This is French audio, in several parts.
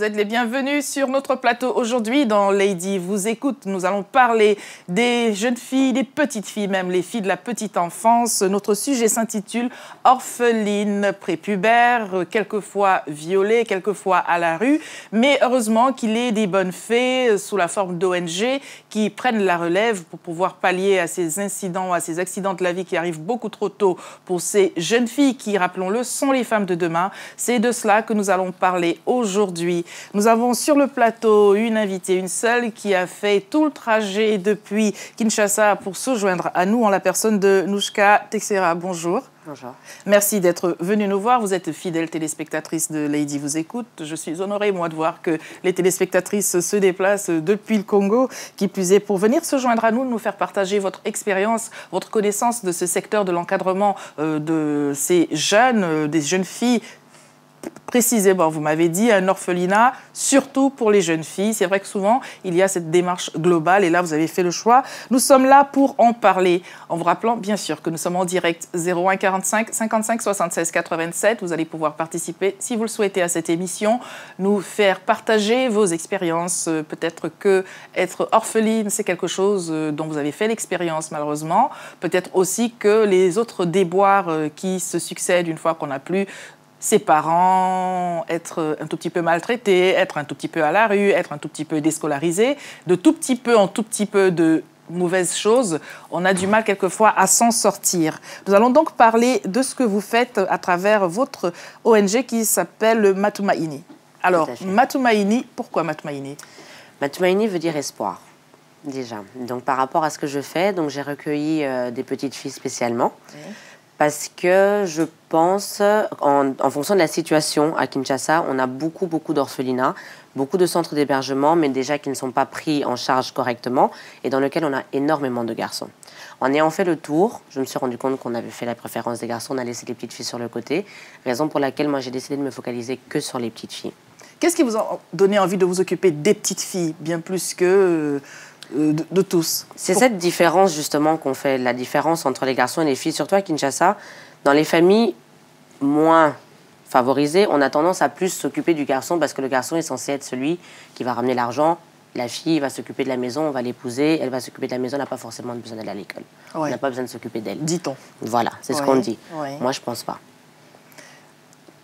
êtes les bienvenus sur notre plateau aujourd'hui dans Lady vous écoute. Nous allons parler des jeunes filles, des petites filles, même les filles de la petite enfance. Notre sujet s'intitule « Orphelines prépubères, quelquefois violées, quelquefois à la rue ». Mais heureusement qu'il y ait des bonnes fées sous la forme d'ONG qui prennent la relève pour pouvoir pallier à ces incidents, à ces accidents de la vie qui arrivent beaucoup trop tôt pour ces jeunes filles qui, rappelons-le, sont les femmes de demain. C'est de cela que nous allons parler aujourd'hui. Nous avons sur le plateau une invitée, une seule, qui a fait tout le trajet depuis Kinshasa pour se joindre à nous en la personne de Nouchka Texera. Bonjour. Bonjour. Merci d'être venue nous voir. Vous êtes fidèle téléspectatrice de Lady vous écoute. Je suis honorée, moi, de voir que les téléspectatrices se déplacent depuis le Congo, qui plus est, pour venir se joindre à nous, nous faire partager votre expérience, votre connaissance de ce secteur de l'encadrement de ces jeunes, des jeunes filles. Précisément, vous m'avez dit, un orphelinat, surtout pour les jeunes filles. C'est vrai que souvent, il y a cette démarche globale et là, vous avez fait le choix. Nous sommes là pour en parler, en vous rappelant, bien sûr, que nous sommes en direct 01 45 55 76 87. Vous allez pouvoir participer, si vous le souhaitez, à cette émission, nous faire partager vos expériences. Peut-être que être orpheline, c'est quelque chose dont vous avez fait l'expérience, malheureusement. Peut-être aussi que les autres déboires qui se succèdent une fois qu'on n'a plus ses parents, être un tout petit peu maltraités, être un tout petit peu à la rue, être un tout petit peu déscolarisé, de tout petit peu en tout petit peu de mauvaises choses, on a du mal quelquefois à s'en sortir. Nous allons donc parler de ce que vous faites à travers votre ONG qui s'appelle Matumaini. Alors, Matumaini, pourquoi Matumaini? Matumaini veut dire espoir, déjà. Donc, par rapport à ce que je fais, donc j'ai recueilli des petites filles spécialement. Oui. Parce que je pense, en fonction de la situation à Kinshasa, on a beaucoup d'orphelinats, beaucoup de centres d'hébergement, mais déjà qui ne sont pas pris en charge correctement et dans lesquels on a énormément de garçons. En ayant fait le tour, je me suis rendu compte qu'on avait fait la préférence des garçons, on a laissé les petites filles sur le côté, raison pour laquelle moi j'ai décidé de me focaliser que sur les petites filles. Qu'est-ce qui vous a donné envie de vous occuper des petites filles, bien plus que de tous? C'est cette différence justement qu'on fait, la différence entre les garçons et les filles, surtout à Kinshasa. Dans les familles moins favorisées, on a tendance à plus s'occuper du garçon parce que le garçon est censé être celui qui va ramener l'argent. La fille va s'occuper de la maison, on va l'épouser, elle va s'occuper de la maison, elle n'a pas forcément besoin d'aller à l'école. Ouais. On n'a pas besoin de s'occuper d'elle. Dit-on. Voilà, c'est ce qu'on dit. Ouais. Moi, je ne pense pas.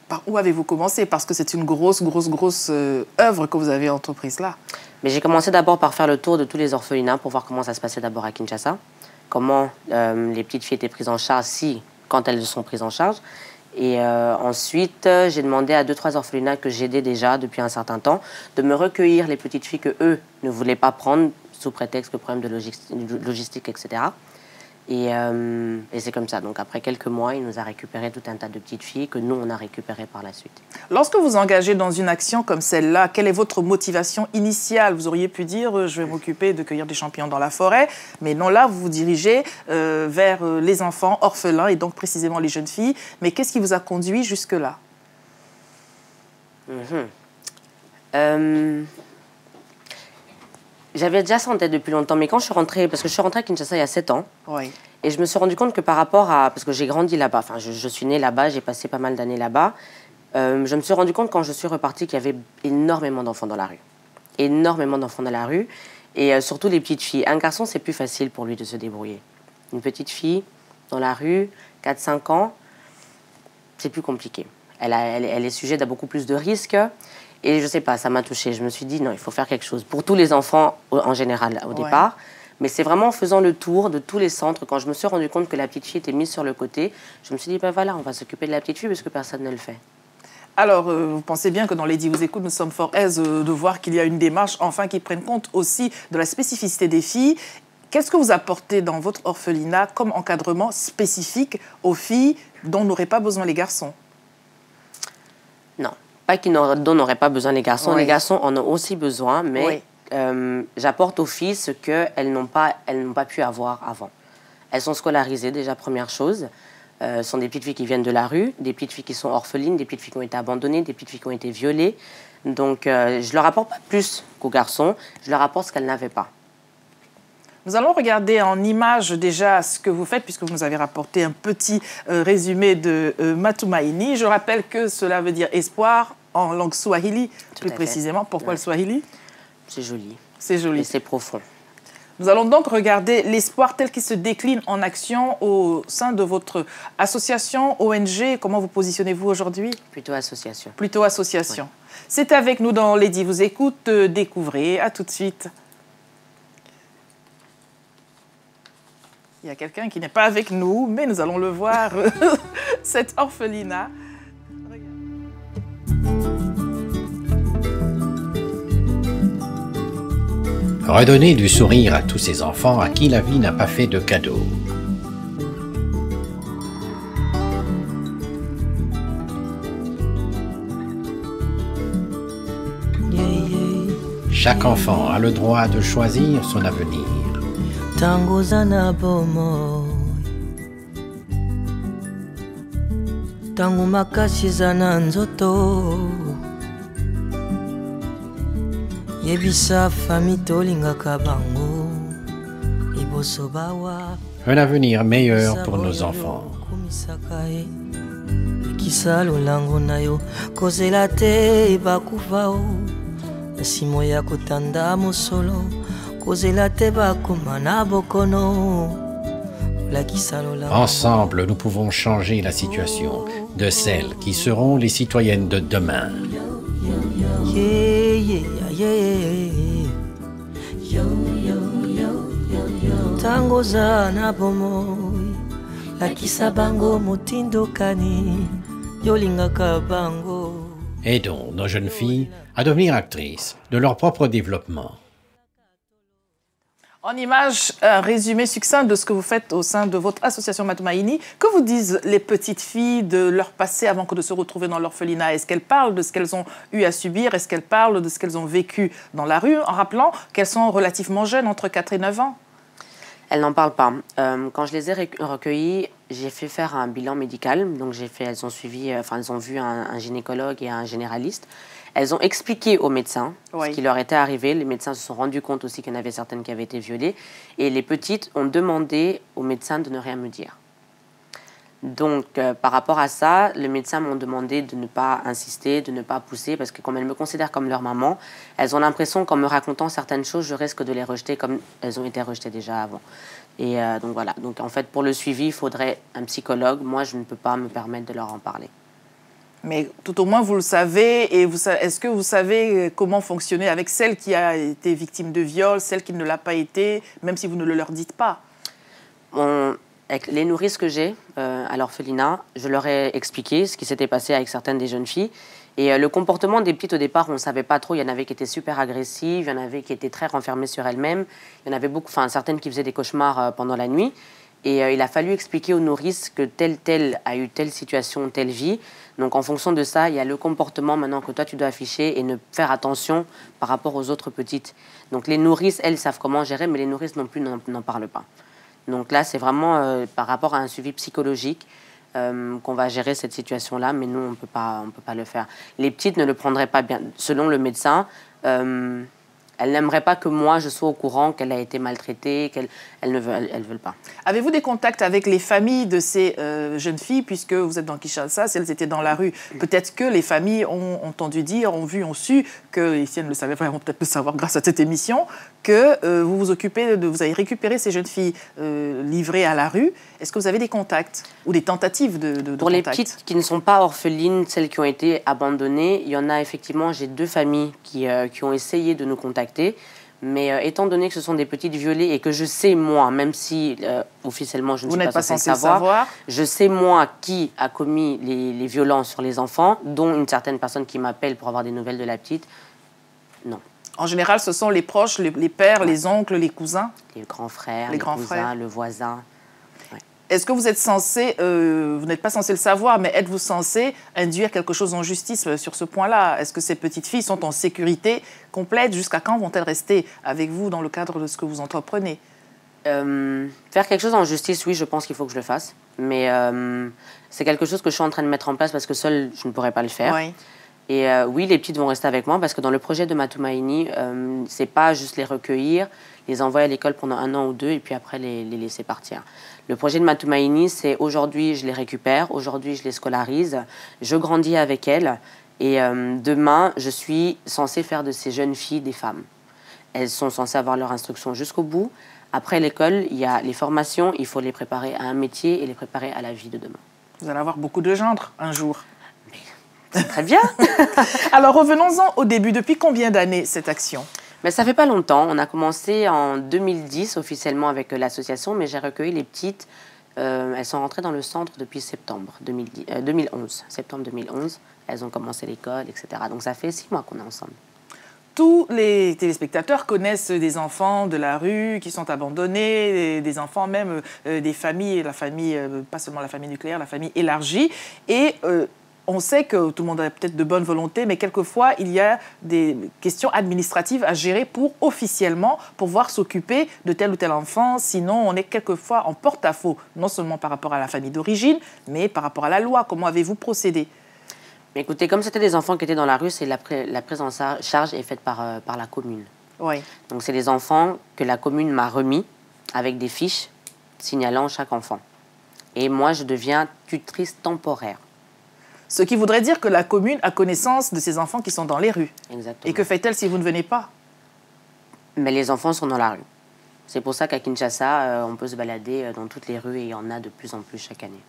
Par où avez-vous commencé? Parce que c'est une grosse œuvre que vous avez entreprise là. Mais j'ai commencé d'abord par faire le tour de tous les orphelinats pour voir comment ça se passait d'abord à Kinshasa, comment les petites filles étaient prises en charge, quand elles sont prises en charge. Et ensuite, j'ai demandé à 2-3 orphelinats que j'aidais déjà depuis un certain temps de me recueillir les petites filles qu'eux ne voulaient pas prendre sous prétexte de problèmes de logistique, etc. Et c'est comme ça. Donc après quelques mois, il nous a récupéré tout un tas de petites filles que nous, on a récupérées par la suite. Lorsque vous engagez dans une action comme celle-là, quelle est votre motivation initiale? Vous auriez pu dire, je vais m'occuper de cueillir des champignons dans la forêt. Mais non, là, vous vous dirigez vers les enfants orphelins et donc précisément les jeunes filles. Mais qu'est-ce qui vous a conduit jusque-là? J'avais déjà ça en tête depuis longtemps, mais quand je suis rentrée, parce que je suis rentrée à Kinshasa il y a 7 ans, oui. Et je me suis rendu compte que par rapport à... Parce que j'ai grandi là-bas, enfin je suis née là-bas, j'ai passé pas mal d'années là-bas, je me suis rendu compte quand je suis repartie qu'il y avait énormément d'enfants dans la rue. Énormément d'enfants dans la rue, et surtout les petites filles. Un garçon, c'est plus facile pour lui de se débrouiller. Une petite fille, dans la rue, 4-5 ans, c'est plus compliqué. Elle est sujette à beaucoup plus de risques. Et je sais pas, ça m'a touchée. Je me suis dit, non, il faut faire quelque chose. Pour tous les enfants, en général, au départ. Mais c'est vraiment en faisant le tour de tous les centres, quand je me suis rendu compte que la petite fille était mise sur le côté, je me suis dit, ben voilà, on va s'occuper de la petite fille parce que personne ne le fait. Alors, vous pensez bien que dans Lady vous écoute, nous sommes fort aises de voir qu'il y a une démarche, enfin, qui prenne compte aussi de la spécificité des filles. Qu'est-ce que vous apportez dans votre orphelinat comme encadrement spécifique aux filles dont n'auraient pas besoin les garçons? Non. Pas dont n'auraient pas besoin les garçons. Oui. Les garçons en ont aussi besoin, mais oui. J'apporte aux filles ce qu'elles n'ont pas pu avoir avant. Elles sont scolarisées, déjà, première chose. Ce sont des petites filles qui viennent de la rue, des petites filles qui sont orphelines, des petites filles qui ont été abandonnées, des petites filles qui ont été violées. Donc, je leur apporte pas plus qu'aux garçons, je leur apporte ce qu'elles n'avaient pas. Nous allons regarder en images déjà ce que vous faites, puisque vous nous avez rapporté un petit résumé de Matumaini. Je rappelle que cela veut dire espoir, en langue swahili, plus fait. précisément. Pourquoi le swahili? C'est joli. C'est joli. Et c'est profond. Nous allons donc regarder l'espoir tel qu'il se décline en action au sein de votre association, ONG. Comment vous positionnez-vous aujourd'hui? Plutôt association. Plutôt association. Oui. C'est avec nous dans Lady vous écoute. Découvrez. À tout de suite. Il y a quelqu'un qui n'est pas avec nous, mais nous allons le voir. Cette orphelinat. Redonner du sourire à tous ces enfants à qui la vie n'a pas fait de cadeaux. Chaque enfant a le droit de choisir son avenir. Un avenir meilleur pour nos enfants. Ensemble, nous pouvons changer la situation de celles qui seront les citoyennes de demain. Aidons nos jeunes filles à devenir actrices de leur propre développement. En image, un résumé succinct de ce que vous faites au sein de votre association Matumaini. Que vous disent les petites filles de leur passé avant que de se retrouver dans l'orphelinat? Est-ce qu'elles parlent de ce qu'elles ont eu à subir? Est-ce qu'elles parlent de ce qu'elles ont vécu dans la rue, en rappelant qu'elles sont relativement jeunes, entre 4 et 9 ans? Elles n'en parlent pas. Quand je les ai recueillies, j'ai fait faire un bilan médical. Donc elles ont suivi, elles ont vu un gynécologue et un généraliste. Elles ont expliqué aux médecins ce qui leur était arrivé. Les médecins se sont rendus compte aussi qu'il y en avait certaines qui avaient été violées. Et les petites ont demandé aux médecins de ne rien me dire. Donc, par rapport à ça, les médecins m'ont demandé de ne pas insister, de ne pas pousser, parce que comme elles me considèrent comme leur maman, elles ont l'impression qu'en me racontant certaines choses, je risque de les rejeter comme elles ont été rejetées déjà avant. Et donc voilà. Donc en fait, pour le suivi, il faudrait un psychologue. Moi, je ne peux pas me permettre de leur en parler. Mais tout au moins, vous le savez. Et est-ce que vous savez comment fonctionner avec celle qui a été victime de viol, celle qui ne l'a pas été, même si vous ne le leur dites pas? Avec les nourrices que j'ai à l'orphelinat, je leur ai expliqué ce qui s'était passé avec certaines des jeunes filles. Et le comportement des petites, au départ, on ne savait pas trop. Il y en avait qui étaient super agressives, il y en avait qui étaient très renfermées sur elles-mêmes. Il y en avait beaucoup, certaines qui faisaient des cauchemars pendant la nuit. Et il a fallu expliquer aux nourrices que tel a eu telle situation, telle vie. Donc en fonction de ça, il y a le comportement maintenant que toi tu dois afficher et ne faire attention par rapport aux autres petites. Donc les nourrices, elles, savent comment gérer, mais les nourrices non plus n'en parlent pas. Donc là, c'est vraiment par rapport à un suivi psychologique qu'on va gérer cette situation-là, mais nous, on ne peut pas le faire. Les petites ne le prendraient pas bien. Selon le médecin, elles n'aimeraient pas que moi, je sois au courant qu'elle a été maltraitée, elles ne veulent pas. Avez-vous des contacts avec les familles de ces jeunes filles, puisque vous êtes dans Kinshasa, si elles étaient dans la rue? Peut-être que les familles ont entendu dire, ont vu, ont su, que, si elles ne le savaient pas, elles vont peut-être le savoir grâce à cette émission, que vous vous occupez, vous avez récupéré ces jeunes filles livrées à la rue. Est-ce que vous avez des contacts ou des tentatives de Pour contacts? les petites qui ne sont pas orphelines, celles qui ont été abandonnées, il y en a effectivement, j'ai 2 familles qui ont essayé de nous contacter. Mais étant donné que ce sont des petites violées et que je sais, moi, même si officiellement je ne suis pas censée le savoir, je sais, moi, qui a commis les violences sur les enfants, dont une certaine personne qui m'appelle pour avoir des nouvelles de la petite, non. En général, ce sont les proches, les pères, les oncles, les cousins? Les grands frères, les cousins, le voisin. Est-ce que vous êtes censé, vous n'êtes pas censé le savoir, mais êtes-vous censé induire quelque chose en justice sur ce point-là? Est-ce que ces petites filles sont en sécurité complète? Jusqu'à quand vont-elles rester avec vous dans le cadre de ce que vous entreprenez? Faire quelque chose en justice, oui, je pense qu'il faut que je le fasse. Mais c'est quelque chose que je suis en train de mettre en place parce que seule, je ne pourrais pas le faire. Oui. Et oui, les petites vont rester avec moi parce que dans le projet de Matumaini, c'est pas juste les recueillir, les envoyer à l'école pendant 1 an ou 2 et puis après les laisser partir. Le projet de Matumaini, c'est aujourd'hui je les récupère, aujourd'hui je les scolarise, je grandis avec elles Et demain, je suis censée faire de ces jeunes filles des femmes. Elles sont censées avoir leur instruction jusqu'au bout. Après l'école, il y a les formations, il faut les préparer à un métier et les préparer à la vie de demain. Vous allez avoir beaucoup de gendres un jour. C'est très bien. Alors revenons-en au début. Depuis combien d'années cette action? Mais ça fait pas longtemps. On a commencé en 2010 officiellement avec l'association, mais j'ai recueilli les petites. Elles sont rentrées dans le centre depuis septembre 2011. Septembre 2011, elles ont commencé l'école, etc. Donc ça fait 6 mois qu'on est ensemble. Tous les téléspectateurs connaissent des enfants de la rue qui sont abandonnés, des enfants même des familles, la famille, pas seulement la famille nucléaire, la famille élargie. Et on sait que tout le monde a peut-être de bonne volonté, mais quelquefois, il y a des questions administratives à gérer pour officiellement pouvoir s'occuper de tel ou tel enfant. Sinon, on est quelquefois en porte-à-faux, non seulement par rapport à la famille d'origine, mais par rapport à la loi. Comment avez-vous procédé? Écoutez, comme c'était des enfants qui étaient dans la rue, la prise en charge est faite par la commune. Oui. Donc, c'est des enfants que la commune m'a remis avec des fiches signalant chaque enfant. Et moi, je deviens tutrice temporaire. Ce qui voudrait dire que la commune a connaissance de ces enfants qui sont dans les rues. Exactement. Et que fait-elle si vous ne venez pas? Mais les enfants sont dans la rue. C'est pour ça qu'à Kinshasa, on peut se balader dans toutes les rues et il y en a de plus en plus chaque année.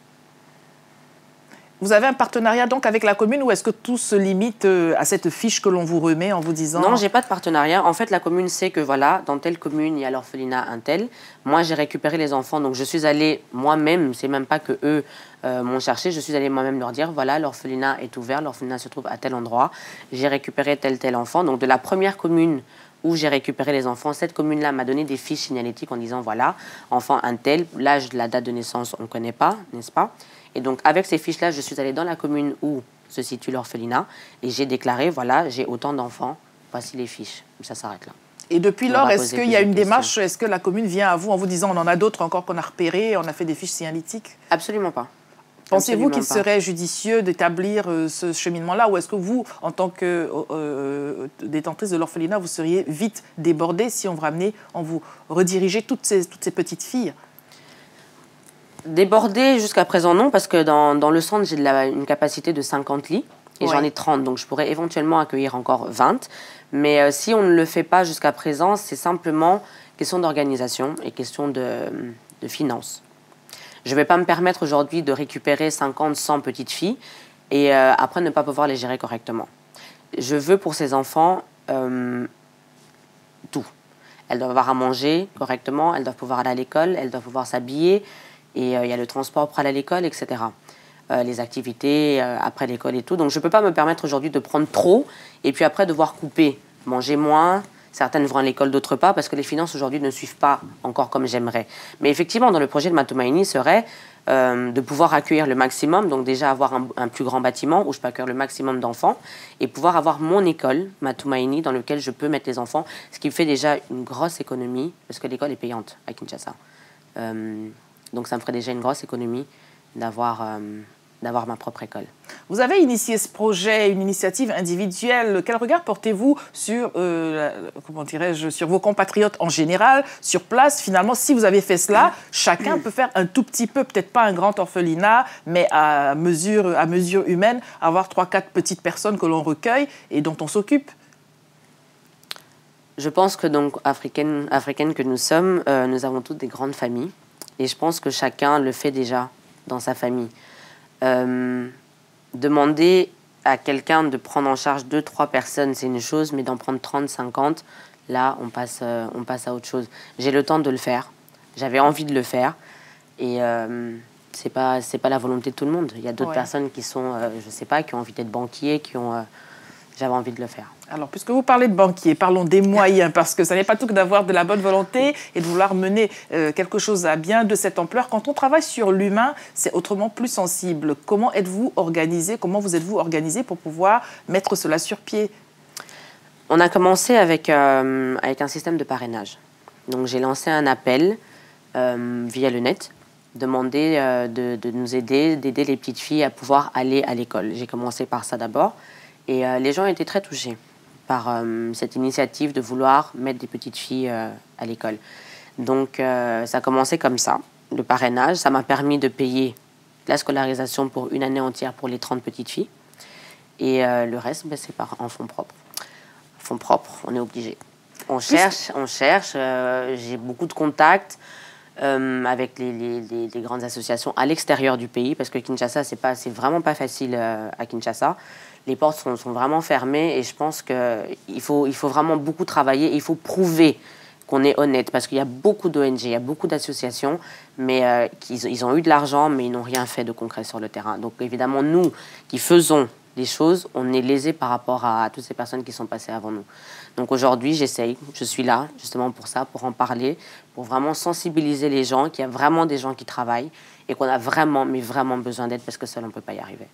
Vous avez un partenariat donc avec la commune ou est-ce que tout se limite à cette fiche que l'on vous remet en vous disant... Non, j'ai pas de partenariat. En fait, la commune sait que voilà, dans telle commune, il y a l'orphelinat un tel. Moi, j'ai récupéré les enfants, donc je suis allée moi-même, c'est même pas que eux m'ont cherché, je suis allée moi-même leur dire, voilà, l'orphelinat est ouvert, l'orphelinat se trouve à tel endroit. J'ai récupéré tel enfant. Donc de la première commune où j'ai récupéré les enfants, cette commune-là m'a donné des fiches signalétiques en disant, voilà, enfant un tel, l'âge, la date de naissance, on ne connaît pas, n'est-ce pas? Et donc, avec ces fiches-là, je suis allée dans la commune où se situe l'orphelinat et j'ai déclaré, voilà, j'ai autant d'enfants, voici les fiches. Ça s'arrête là. Et depuis lors, est-ce qu'il y a une démarche, est-ce que la commune vient à vous en vous disant, on en a d'autres encore qu'on a repérés, on a fait des fiches signalétiques? Absolument pas. Pensez-vous qu'il serait judicieux d'établir ce cheminement-là ou est-ce que vous, en tant que détentrice de l'orphelinat, vous seriez vite débordée si on vous ramenait, on vous redirigeait toutes ces petites filles? Débordée jusqu'à présent, non, parce que dans le centre, j'ai une capacité de 50 lits et j'en ai 30, donc je pourrais éventuellement accueillir encore 20. Mais si on ne le fait pas jusqu'à présent, c'est simplement question d'organisation et question de finances. Je ne vais pas me permettre aujourd'hui de récupérer 50, 100 petites filles et après ne pas pouvoir les gérer correctement. Je veux pour ces enfants tout. Elles doivent avoir à manger correctement, elles doivent pouvoir aller à l'école, elles doivent pouvoir s'habiller. Et il y a le transport pour aller à l'école, etc. Les activités après l'école et tout. Donc je ne peux pas me permettre aujourd'hui de prendre trop et puis après devoir couper, manger moins. Certaines vont à l'école, d'autres pas, parce que les finances aujourd'hui ne suivent pas encore comme j'aimerais. Mais effectivement, dans le projet de Matumaini serait de pouvoir accueillir le maximum, donc déjà avoir un plus grand bâtiment où je peux accueillir le maximum d'enfants et pouvoir avoir mon école, Matumaini, dans lequel je peux mettre les enfants, ce qui me fait déjà une grosse économie, parce que l'école est payante à Kinshasa. Donc ça me ferait déjà une grosse économie d'avoir ma propre école. Vous avez initié ce projet, une initiative individuelle. Quel regard portez-vous sur, comment dirais-je, sur vos compatriotes en général, sur place? Finalement, si vous avez fait cela, chacun peut faire un tout petit peu, peut-être pas un grand orphelinat, mais à mesure humaine, avoir 3-4 petites personnes que l'on recueille et dont on s'occupe. Je pense que donc, africaines que nous sommes, nous avons toutes des grandes familles. Et je pense que chacun le fait déjà dans sa famille. Demander à quelqu'un de prendre en charge 2-3 personnes, c'est une chose, mais d'en prendre 30-50, là, on passe à autre chose. J'ai le temps de le faire. J'avais envie de le faire. Et c'est pas la volonté de tout le monde. Il y a d'autres personnes qui sont, je sais pas, qui ont envie d'être banquiers, j'avais envie de le faire. Alors, puisque vous parlez de banquiers, parlons des moyens, parce que ça n'est pas tout que d'avoir de la bonne volonté et de vouloir mener quelque chose à bien de cette ampleur. Quand on travaille sur l'humain, c'est autrement plus sensible. Comment êtes-vous organisé? Comment vous êtes-vous organisé pour pouvoir mettre cela sur pied? On a commencé avec un système de parrainage. Donc, j'ai lancé un appel via le net, demander de nous aider, d'aider les petites filles à pouvoir aller à l'école. J'ai commencé par ça d'abord. Et les gens étaient très touchés par cette initiative de vouloir mettre des petites filles à l'école. Donc, ça a commencé comme ça, le parrainage. Ça m'a permis de payer la scolarisation pour une année entière pour les 30 petites filles. Et le reste, ben, c'est en fonds propres. Fonds propres, on est obligé. On cherche. J'ai beaucoup de contacts avec les grandes associations à l'extérieur du pays, parce que Kinshasa, c'est vraiment pas facile à Kinshasa. Les portes sont vraiment fermées et je pense qu'il faut vraiment beaucoup travailler. Et il faut prouver qu'on est honnête, parce qu'il y a beaucoup d'ONG, il y a beaucoup d'associations, mais ils ont eu de l'argent, mais ils n'ont rien fait de concret sur le terrain. Donc évidemment, nous qui faisons des choses, on est lésés par rapport à toutes ces personnes qui sont passées avant nous. Donc aujourd'hui, j'essaye, je suis là justement pour ça, pour en parler, pour vraiment sensibiliser les gens, qu'il y a vraiment des gens qui travaillent et qu'on a vraiment, mais vraiment besoin d'aide, parce que seul on ne peut pas y arriver.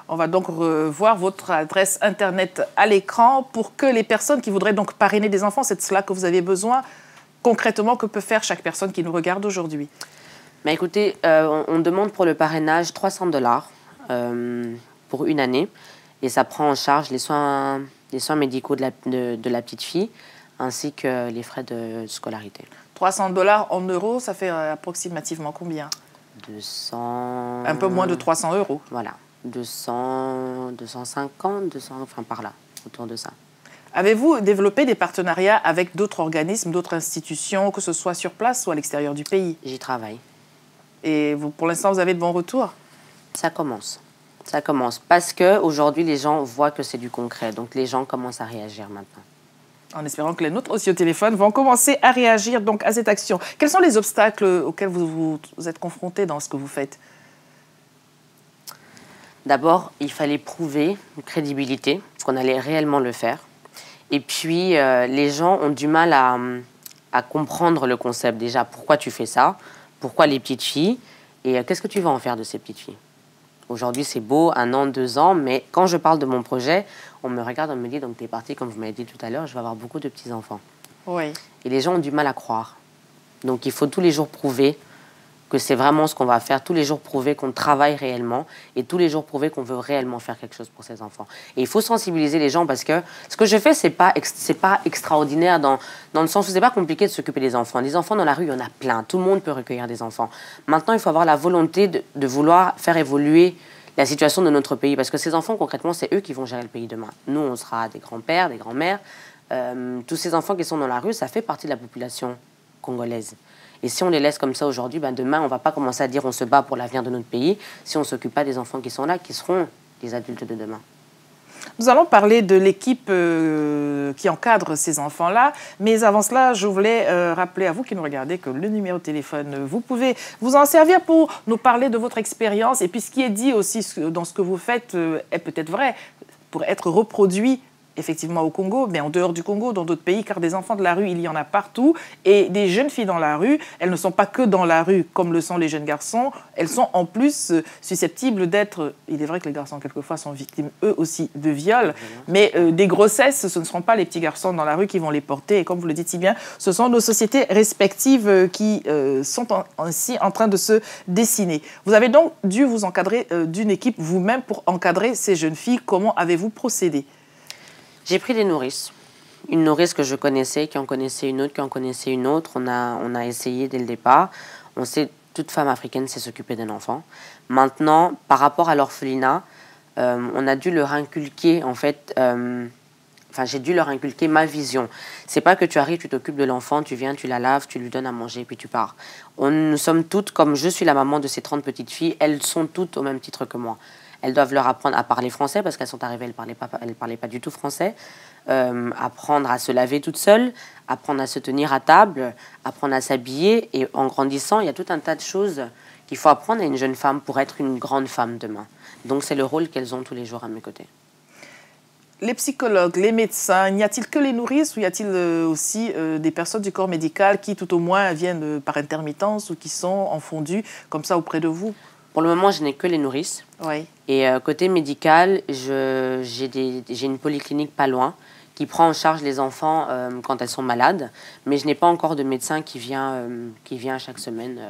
On va donc revoir votre adresse Internet à l'écran pour que les personnes qui voudraient donc parrainer des enfants, c'est de cela que vous avez besoin. Concrètement, que peut faire chaque personne qui nous regarde aujourd'hui? Mais écoutez, on demande pour le parrainage $300 pour une année, et ça prend en charge les soins médicaux de la petite fille, ainsi que les frais de scolarité. $300 en euros, ça fait approximativement combien? 200... Un peu moins de 300 €. Voilà, 250, 200, enfin par là, autour de ça. Avez-vous développé des partenariats avec d'autres organismes, d'autres institutions, que ce soit sur place ou à l'extérieur du pays? J'y travaille. Et vous, pour l'instant, vous avez de bons retours? Ça commence. Ça commence. Parce qu'aujourd'hui, les gens voient que c'est du concret. Donc, les gens commencent à réagir maintenant. En espérant que les nôtres aussi au téléphone vont commencer à réagir donc à cette action. Quels sont les obstacles auxquels vous êtes confrontés dans ce que vous faites? D'abord, il fallait prouver une crédibilité, qu'on allait réellement le faire. Et puis, les gens ont du mal à comprendre le concept. Déjà, pourquoi tu fais ça? Pourquoi les petites filles? Et qu'est-ce que tu vas en faire de ces petites filles? Aujourd'hui, c'est beau, 1 an, 2 ans, mais quand je parle de mon projet, on me regarde, on me dit, donc t'es parti, comme vous m'avez dit tout à l'heure, je vais avoir beaucoup de petits-enfants. Oui. Et les gens ont du mal à croire. Donc, il faut tous les jours prouver que c'est vraiment ce qu'on va faire, tous les jours prouver qu'on travaille réellement et tous les jours prouver qu'on veut réellement faire quelque chose pour ces enfants. Et il faut sensibiliser les gens, parce que ce que je fais, c'est pas extraordinaire dans le sens où c'est pas compliqué de s'occuper des enfants. Les enfants dans la rue, il y en a plein. Tout le monde peut recueillir des enfants. Maintenant, il faut avoir la volonté de vouloir faire évoluer la situation de notre pays, parce que ces enfants, concrètement, c'est eux qui vont gérer le pays demain. Nous, on sera des grands-pères, des grands-mères. Tous ces enfants qui sont dans la rue, ça fait partie de la population congolaise. Et si on les laisse comme ça aujourd'hui, ben demain, on ne va pas commencer à dire on se bat pour l'avenir de notre pays si on ne s'occupe pas des enfants qui sont là, qui seront les adultes de demain. Nous allons parler de l'équipe qui encadre ces enfants-là. Mais avant cela, je voulais rappeler à vous qui nous regardez que le numéro de téléphone, vous pouvez vous en servir pour nous parler de votre expérience. Et puis ce qui est dit aussi dans ce que vous faites est peut-être vrai, pour être reproduit effectivement au Congo, mais en dehors du Congo, dans d'autres pays, car des enfants de la rue, il y en a partout. Et des jeunes filles dans la rue, elles ne sont pas que dans la rue, comme le sont les jeunes garçons. Elles sont en plus susceptibles d'être... Il est vrai que les garçons, quelquefois, sont victimes, eux aussi, de viols. Mais des grossesses, ce ne seront pas les petits garçons dans la rue qui vont les porter. Et comme vous le dites si bien, ce sont nos sociétés respectives qui sont ainsi en train de se dessiner. Vous avez donc dû vous encadrer d'une équipe vous-même pour encadrer ces jeunes filles. Comment avez-vous procédé? J'ai pris des nourrices. Une nourrice que je connaissais, qui en connaissait une autre, qui en connaissait une autre. On a essayé dès le départ. On sait, toute femme africaine sait s'occuper d'un enfant. Maintenant, par rapport à l'orphelinat, on a dû leur inculquer, en fait... j'ai dû leur inculquer ma vision. C'est pas que tu arrives, tu t'occupes de l'enfant, tu viens, tu la laves, tu lui donnes à manger, puis tu pars. Nous sommes toutes, comme je suis la maman de ces 30 petites filles, elles sont toutes au même titre que moi. Elles doivent leur apprendre à parler français, parce qu'elles sont arrivées, elles parlaient pas du tout français. Apprendre à se laver toutes seules, apprendre à se tenir à table, apprendre à s'habiller. Et en grandissant, il y a tout un tas de choses qu'il faut apprendre à une jeune femme pour être une grande femme demain. Donc c'est le rôle qu'elles ont tous les jours à mes côtés. Les psychologues, les médecins, n'y a-t-il que les nourrices ou y a-t-il aussi des personnes du corps médical qui, tout au moins, viennent par intermittence ou qui sont en fondu comme ça auprès de vous? Pour le moment, je n'ai que les nourrices. Oui. Et côté médical, j'ai une polyclinique pas loin qui prend en charge les enfants quand elles sont malades. Mais je n'ai pas encore de médecin qui vient chaque semaine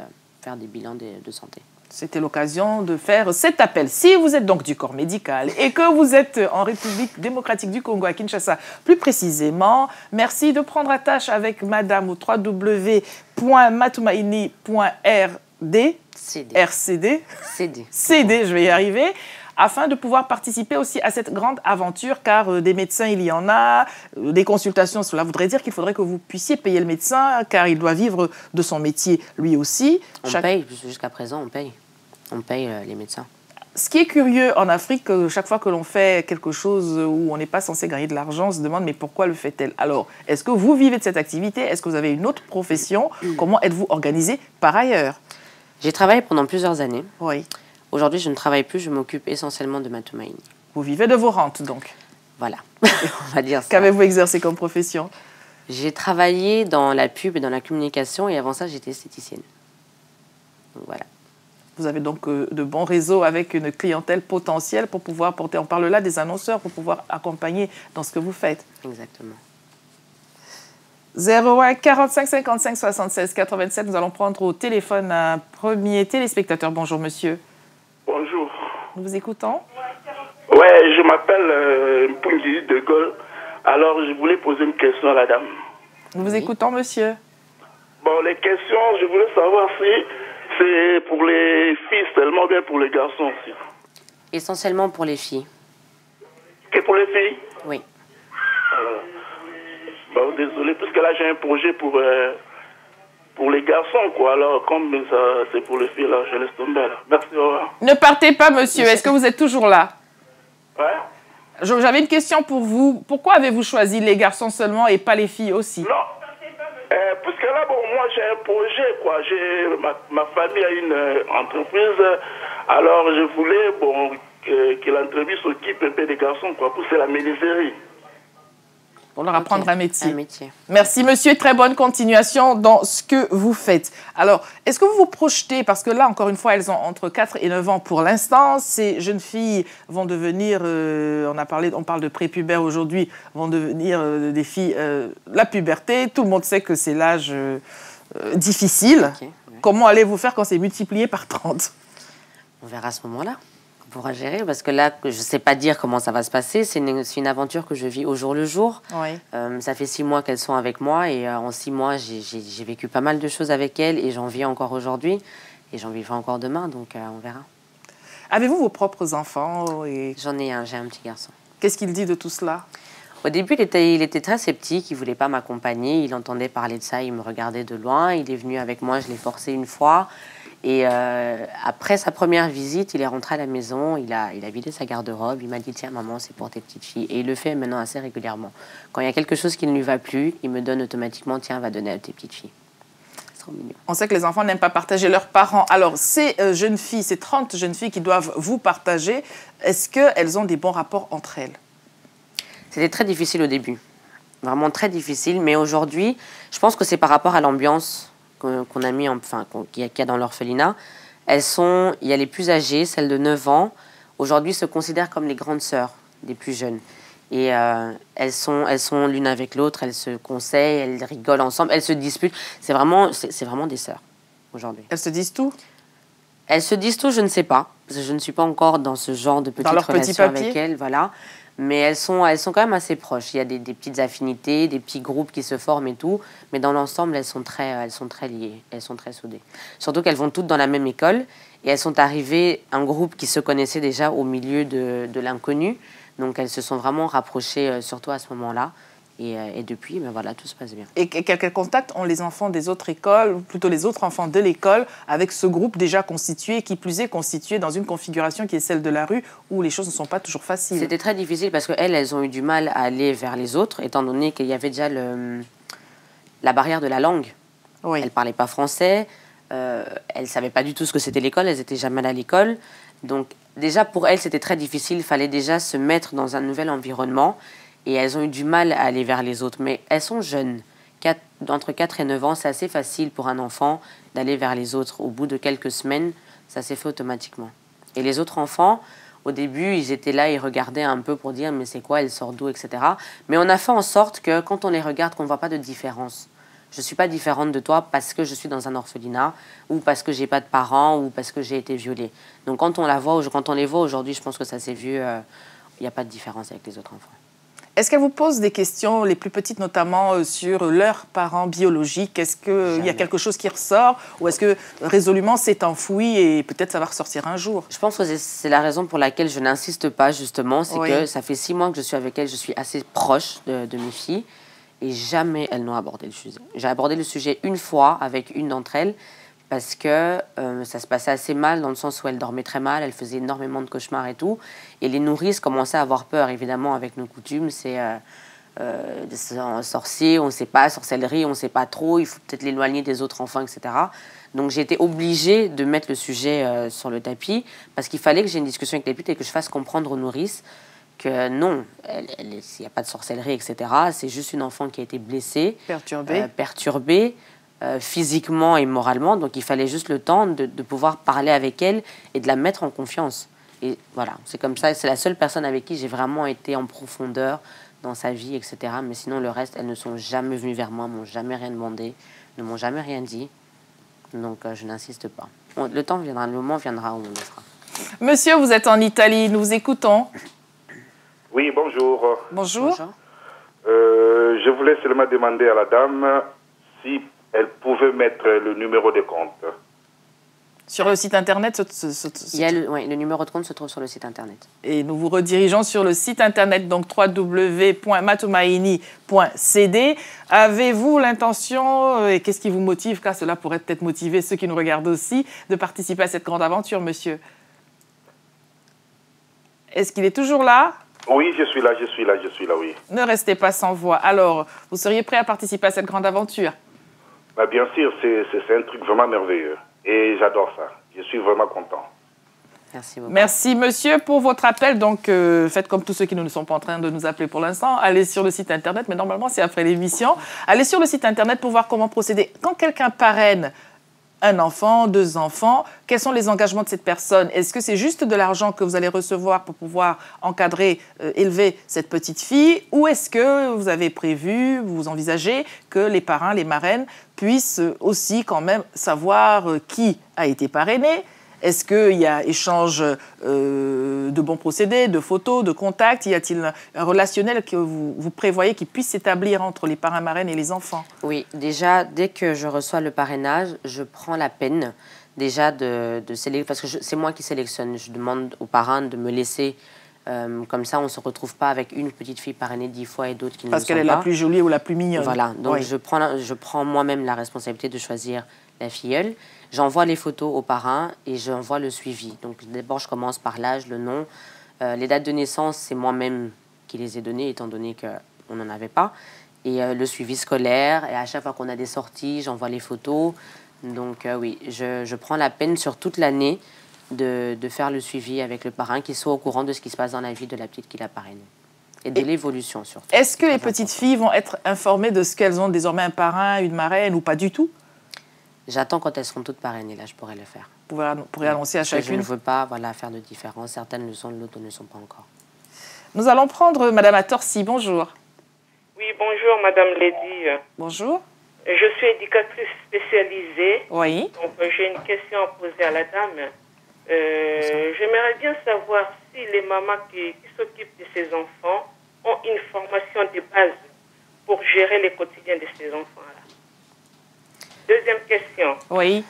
faire des bilans de santé. C'était l'occasion de faire cet appel. Si vous êtes donc du corps médical et que vous êtes en République démocratique du Congo, à Kinshasa plus précisément, merci de prendre attache avec madame au www.matumaini.rd. CD. RCD. CD. CD, je vais y arriver. afin de pouvoir participer aussi à cette grande aventure, car des médecins, il y en a, des consultations, cela voudrait dire qu'il faudrait que vous puissiez payer le médecin, car il doit vivre de son métier lui aussi. On paye, jusqu'à présent, on paye. On paye les médecins. Ce qui est curieux en Afrique, chaque fois que l'on fait quelque chose où on n'est pas censé gagner de l'argent, on se demande mais pourquoi le fait-elle? Alors, est-ce que vous vivez de cette activité? Est-ce que vous avez une autre profession? Comment êtes-vous organisé par ailleurs? J'ai travaillé pendant plusieurs années. Oui. Aujourd'hui, je ne travaille plus, je m'occupe essentiellement de ma Tumaini. Vous vivez de vos rentes, donc? Voilà, on va dire ça. Qu'avez-vous exercé comme profession? J'ai travaillé dans la pub et dans la communication, et avant ça, j'étais esthéticienne. Donc voilà. Vous avez donc de bons réseaux avec une clientèle potentielle pour pouvoir porter, on parle là des annonceurs, pour pouvoir accompagner dans ce que vous faites. Exactement. 01 45 55 76 87, nous allons prendre au téléphone un premier téléspectateur. Bonjour monsieur. Bonjour. Nous vous écoutons. Ouais, je m'appelle Mpungi de Gaulle. Alors, je voulais poser une question à la dame. Nous vous écoutons monsieur. Bon, les questions, je voulais savoir si c'est pour les filles seulement ou bien pour les garçons aussi. Essentiellement pour les filles. Que pour les filles? Oui. Bon, désolé, parce que là, j'ai un projet pour les garçons, quoi. Alors, comme ça, c'est pour les filles, là, je laisse tomber, là. Merci, au revoir. Ne partez pas monsieur, est-ce que vous êtes toujours là? Ouais? J'avais une question pour vous. Pourquoi avez-vous choisi les garçons seulement et pas les filles aussi? Non. Parce que là, bon, moi, j'ai un projet, quoi. Ma famille a une entreprise. Alors, je voulais, bon, que l'entreprise s'occupe un peu des garçons, quoi. Pour c'est la menuiserie. Pour leur apprendre un métier. Un métier. Merci monsieur et très bonne continuation dans ce que vous faites. Alors, est-ce que vous vous projetez, parce que là, encore une fois, elles ont entre 4 et 9 ans pour l'instant, ces jeunes filles vont devenir, on parle de prépubère aujourd'hui, vont devenir des filles, la puberté, tout le monde sait que c'est l'âge difficile. Okay, ouais. Comment allez-vous faire quand c'est multiplié par 30? On verra à ce moment-là. On pourra gérer, parce que là, je ne sais pas dire comment ça va se passer. C'est une aventure que je vis au jour le jour. Oui. Ça fait 6 mois qu'elles sont avec moi, et en 6 mois, j'ai vécu pas mal de choses avec elles, et j'en vis encore aujourd'hui, et j'en vivrai encore demain, donc on verra. Avez-vous vos propres enfants et... J'en ai un, j'ai un petit garçon. Qu'est-ce qu'il dit de tout cela? Au début, il était très sceptique, il ne voulait pas m'accompagner, il entendait parler de ça, il me regardait de loin, il est venu avec moi, je l'ai forcé une fois. Et après sa première visite, il est rentré à la maison, il a vidé sa garde-robe, il m'a dit « Tiens maman, c'est pour tes petites filles ». Et il le fait maintenant assez régulièrement. Quand il y a quelque chose qui ne lui va plus, il me donne automatiquement « Tiens, va donner à tes petites filles ». C'est trop mignon. On sait que les enfants n'aiment pas partager leurs parents. Alors, ces jeunes filles, ces 30 jeunes filles qui doivent vous partager, est-ce qu'elles ont des bons rapports entre elles? C'était très difficile au début, vraiment très difficile. Mais aujourd'hui, je pense que c'est par rapport à l'ambiance qu'on a mis, qu'il y a dans l'orphelinat. Il y a les plus âgées, celles de 9 ans, aujourd'hui se considèrent comme les grandes sœurs des plus jeunes. Et elles sont l'une avec l'autre, elles se conseillent, elles rigolent ensemble, elles se disputent. C'est vraiment des sœurs aujourd'hui. Elles se disent tout? Elles se disent tout, je ne sais pas. Parce que je ne suis pas encore dans ce genre de petites relations avec elles. Voilà. Mais elles sont quand même assez proches. Il y a des petites affinités, des petits groupes qui se forment et tout. Mais dans l'ensemble, elles sont très liées. Elles sont très soudées. Surtout qu'elles vont toutes dans la même école. Et elles sont arrivées, un groupe qui se connaissait déjà au milieu de l'inconnu. Donc elles se sont vraiment rapprochées, surtout à ce moment-là. Et depuis, ben voilà, tout se passe bien. Et quel contact ont les enfants des autres écoles, ou plutôt les autres enfants de l'école, avec ce groupe déjà constitué, qui plus est constitué dans une configuration qui est celle de la rue, où les choses ne sont pas toujours faciles? C'était très difficile parce qu'elles ont eu du mal à aller vers les autres, étant donné qu'il y avait déjà la barrière de la langue. Oui. Elles ne parlaient pas français, elles ne savaient pas du tout ce que c'était l'école, elles étaient jamais à l'école. Donc déjà, pour elles, c'était très difficile, il fallait déjà se mettre dans un nouvel environnement. Et elles ont eu du mal à aller vers les autres. Mais elles sont jeunes. Entre 4 et 9 ans, c'est assez facile pour un enfant d'aller vers les autres. Au bout de quelques semaines, ça s'est fait automatiquement. Et les autres enfants, au début, ils étaient là, ils regardaient un peu pour dire « mais c'est quoi, elle sort d'où ?» etc. Mais on a fait en sorte que quand on les regarde, qu'on ne voit pas de différence. Je ne suis pas différente de toi parce que je suis dans un orphelinat ou parce que je n'ai pas de parents ou parce que j'ai été violée. Donc quand on les voit aujourd'hui, je pense que ça s'est vu, il n'y a pas de différence avec les autres enfants. Est-ce qu'elle vous pose des questions, les plus petites notamment, sur leurs parents biologiques? Est-ce qu'il y a quelque chose qui ressort ou est-ce que résolument c'est enfoui et peut-être ça va ressortir un jour? Je pense que c'est la raison pour laquelle je n'insiste pas, justement. C'est que ça fait 6 mois que je suis avec elle, je suis assez proche de mes filles et jamais elles n'ont abordé le sujet. J'ai abordé le sujet une fois avec une d'entre elles parce que ça se passait assez mal dans le sens où elle dormait très mal, elle faisait énormément de cauchemars et tout. Et les nourrices commençaient à avoir peur, évidemment, avec nos coutumes. C'est sorcier, on ne sait pas, sorcellerie, on ne sait pas trop, il faut peut-être l'éloigner des autres enfants, etc. Donc j'ai été obligée de mettre le sujet sur le tapis parce qu'il fallait que j'ai une discussion avec les putes et que je fasse comprendre aux nourrices que non, il n'y a pas de sorcellerie, etc. C'est juste une enfant qui a été blessée, perturbée physiquement et moralement. Donc il fallait juste le temps de pouvoir parler avec elle et de la mettre en confiance. Et voilà, c'est comme ça. C'est la seule personne avec qui j'ai vraiment été en profondeur dans sa vie, etc. Mais sinon, le reste, elles ne sont jamais venues vers moi, m'ont jamais rien demandé, ne m'ont jamais rien dit. Donc je n'insiste pas. Le temps viendra, le moment viendra où on le fera. Monsieur, vous êtes en Italie, nous vous écoutons. Oui, bonjour. Bonjour. Bonjour. Je voulais seulement demander à la dame si elle pouvait mettre le numéro de compte. Sur le site internet, le numéro de compte se trouve sur le site internet. Et nous vous redirigeons sur le site internet, donc www.matumaini.cd. Avez-vous l'intention, et qu'est-ce qui vous motive, car cela pourrait peut-être motiver ceux qui nous regardent aussi, de participer à cette grande aventure, monsieur? Est-ce qu'il est toujours là? Oui, je suis là, oui. Ne restez pas sans voix. Alors, vous seriez prêt à participer à cette grande aventure? Bah, bien sûr, c'est un truc vraiment merveilleux. Et j'adore ça. Je suis vraiment content. Merci beaucoup. Merci, monsieur, pour votre appel. Donc, faites comme tous ceux qui ne sont pas en train de nous appeler pour l'instant. Allez sur le site internet, mais normalement, c'est après l'émission. Allez sur le site internet pour voir comment procéder. Quand quelqu'un parraine un enfant, 2 enfants, quels sont les engagements de cette personne? Est-ce que c'est juste de l'argent que vous allez recevoir pour pouvoir encadrer, élever cette petite fille? Ou est-ce que vous avez prévu, vous envisagez que les parrains, les marraines puissent aussi quand même savoir qui a été parrainé? Est-ce qu'il y a échange de bons procédés, de photos, de contacts? Y a-t-il un relationnel que vous prévoyez qui puisse s'établir entre les parrains, marraines et les enfants? Oui, déjà, dès que je reçois le parrainage, je prends la peine déjà de sélectionner, parce que c'est moi qui sélectionne. Je demande aux parrains de me laisser, comme ça on ne se retrouve pas avec une petite fille parrainée 10 fois et d'autres qui ne le sont pas. Parce qu'elle est la plus jolie ou la plus mignonne. Voilà, donc je prends moi-même la responsabilité de choisir la filleule. J'envoie les photos aux parrains et j'envoie le suivi. Donc d'abord, je commence par l'âge, le nom. Les dates de naissance, c'est moi-même qui les ai données, étant donné qu'on n'en avait pas. Et le suivi scolaire. Et à chaque fois qu'on a des sorties, j'envoie les photos. Donc oui, je prends la peine sur toute l'année de faire le suivi avec le parrain, qu'il soit au courant de ce qui se passe dans la vie de la petite qu'il a parrainée. Et de l'évolution surtout. Est-ce que les petites filles vont être informées de ce qu'elles ont désormais un parrain, une marraine ou pas du tout? J'attends quand elles seront toutes parrainées, là je pourrais le faire. Vous pourrez annoncer à chacune? Je ne veux pas faire de différence. Certaines le sont, d'autres ne le sont pas encore. Nous allons prendre Madame Atorsi. Bonjour. Oui, bonjour Madame Lady. Bonjour. Je suis éducatrice spécialisée. Oui. Donc j'ai une question à poser à la dame. J'aimerais bien savoir si les mamans qui s'occupent de ces enfants ont une formation de base pour gérer les quotidiens de ces enfants-là. Deuxième question. Oui.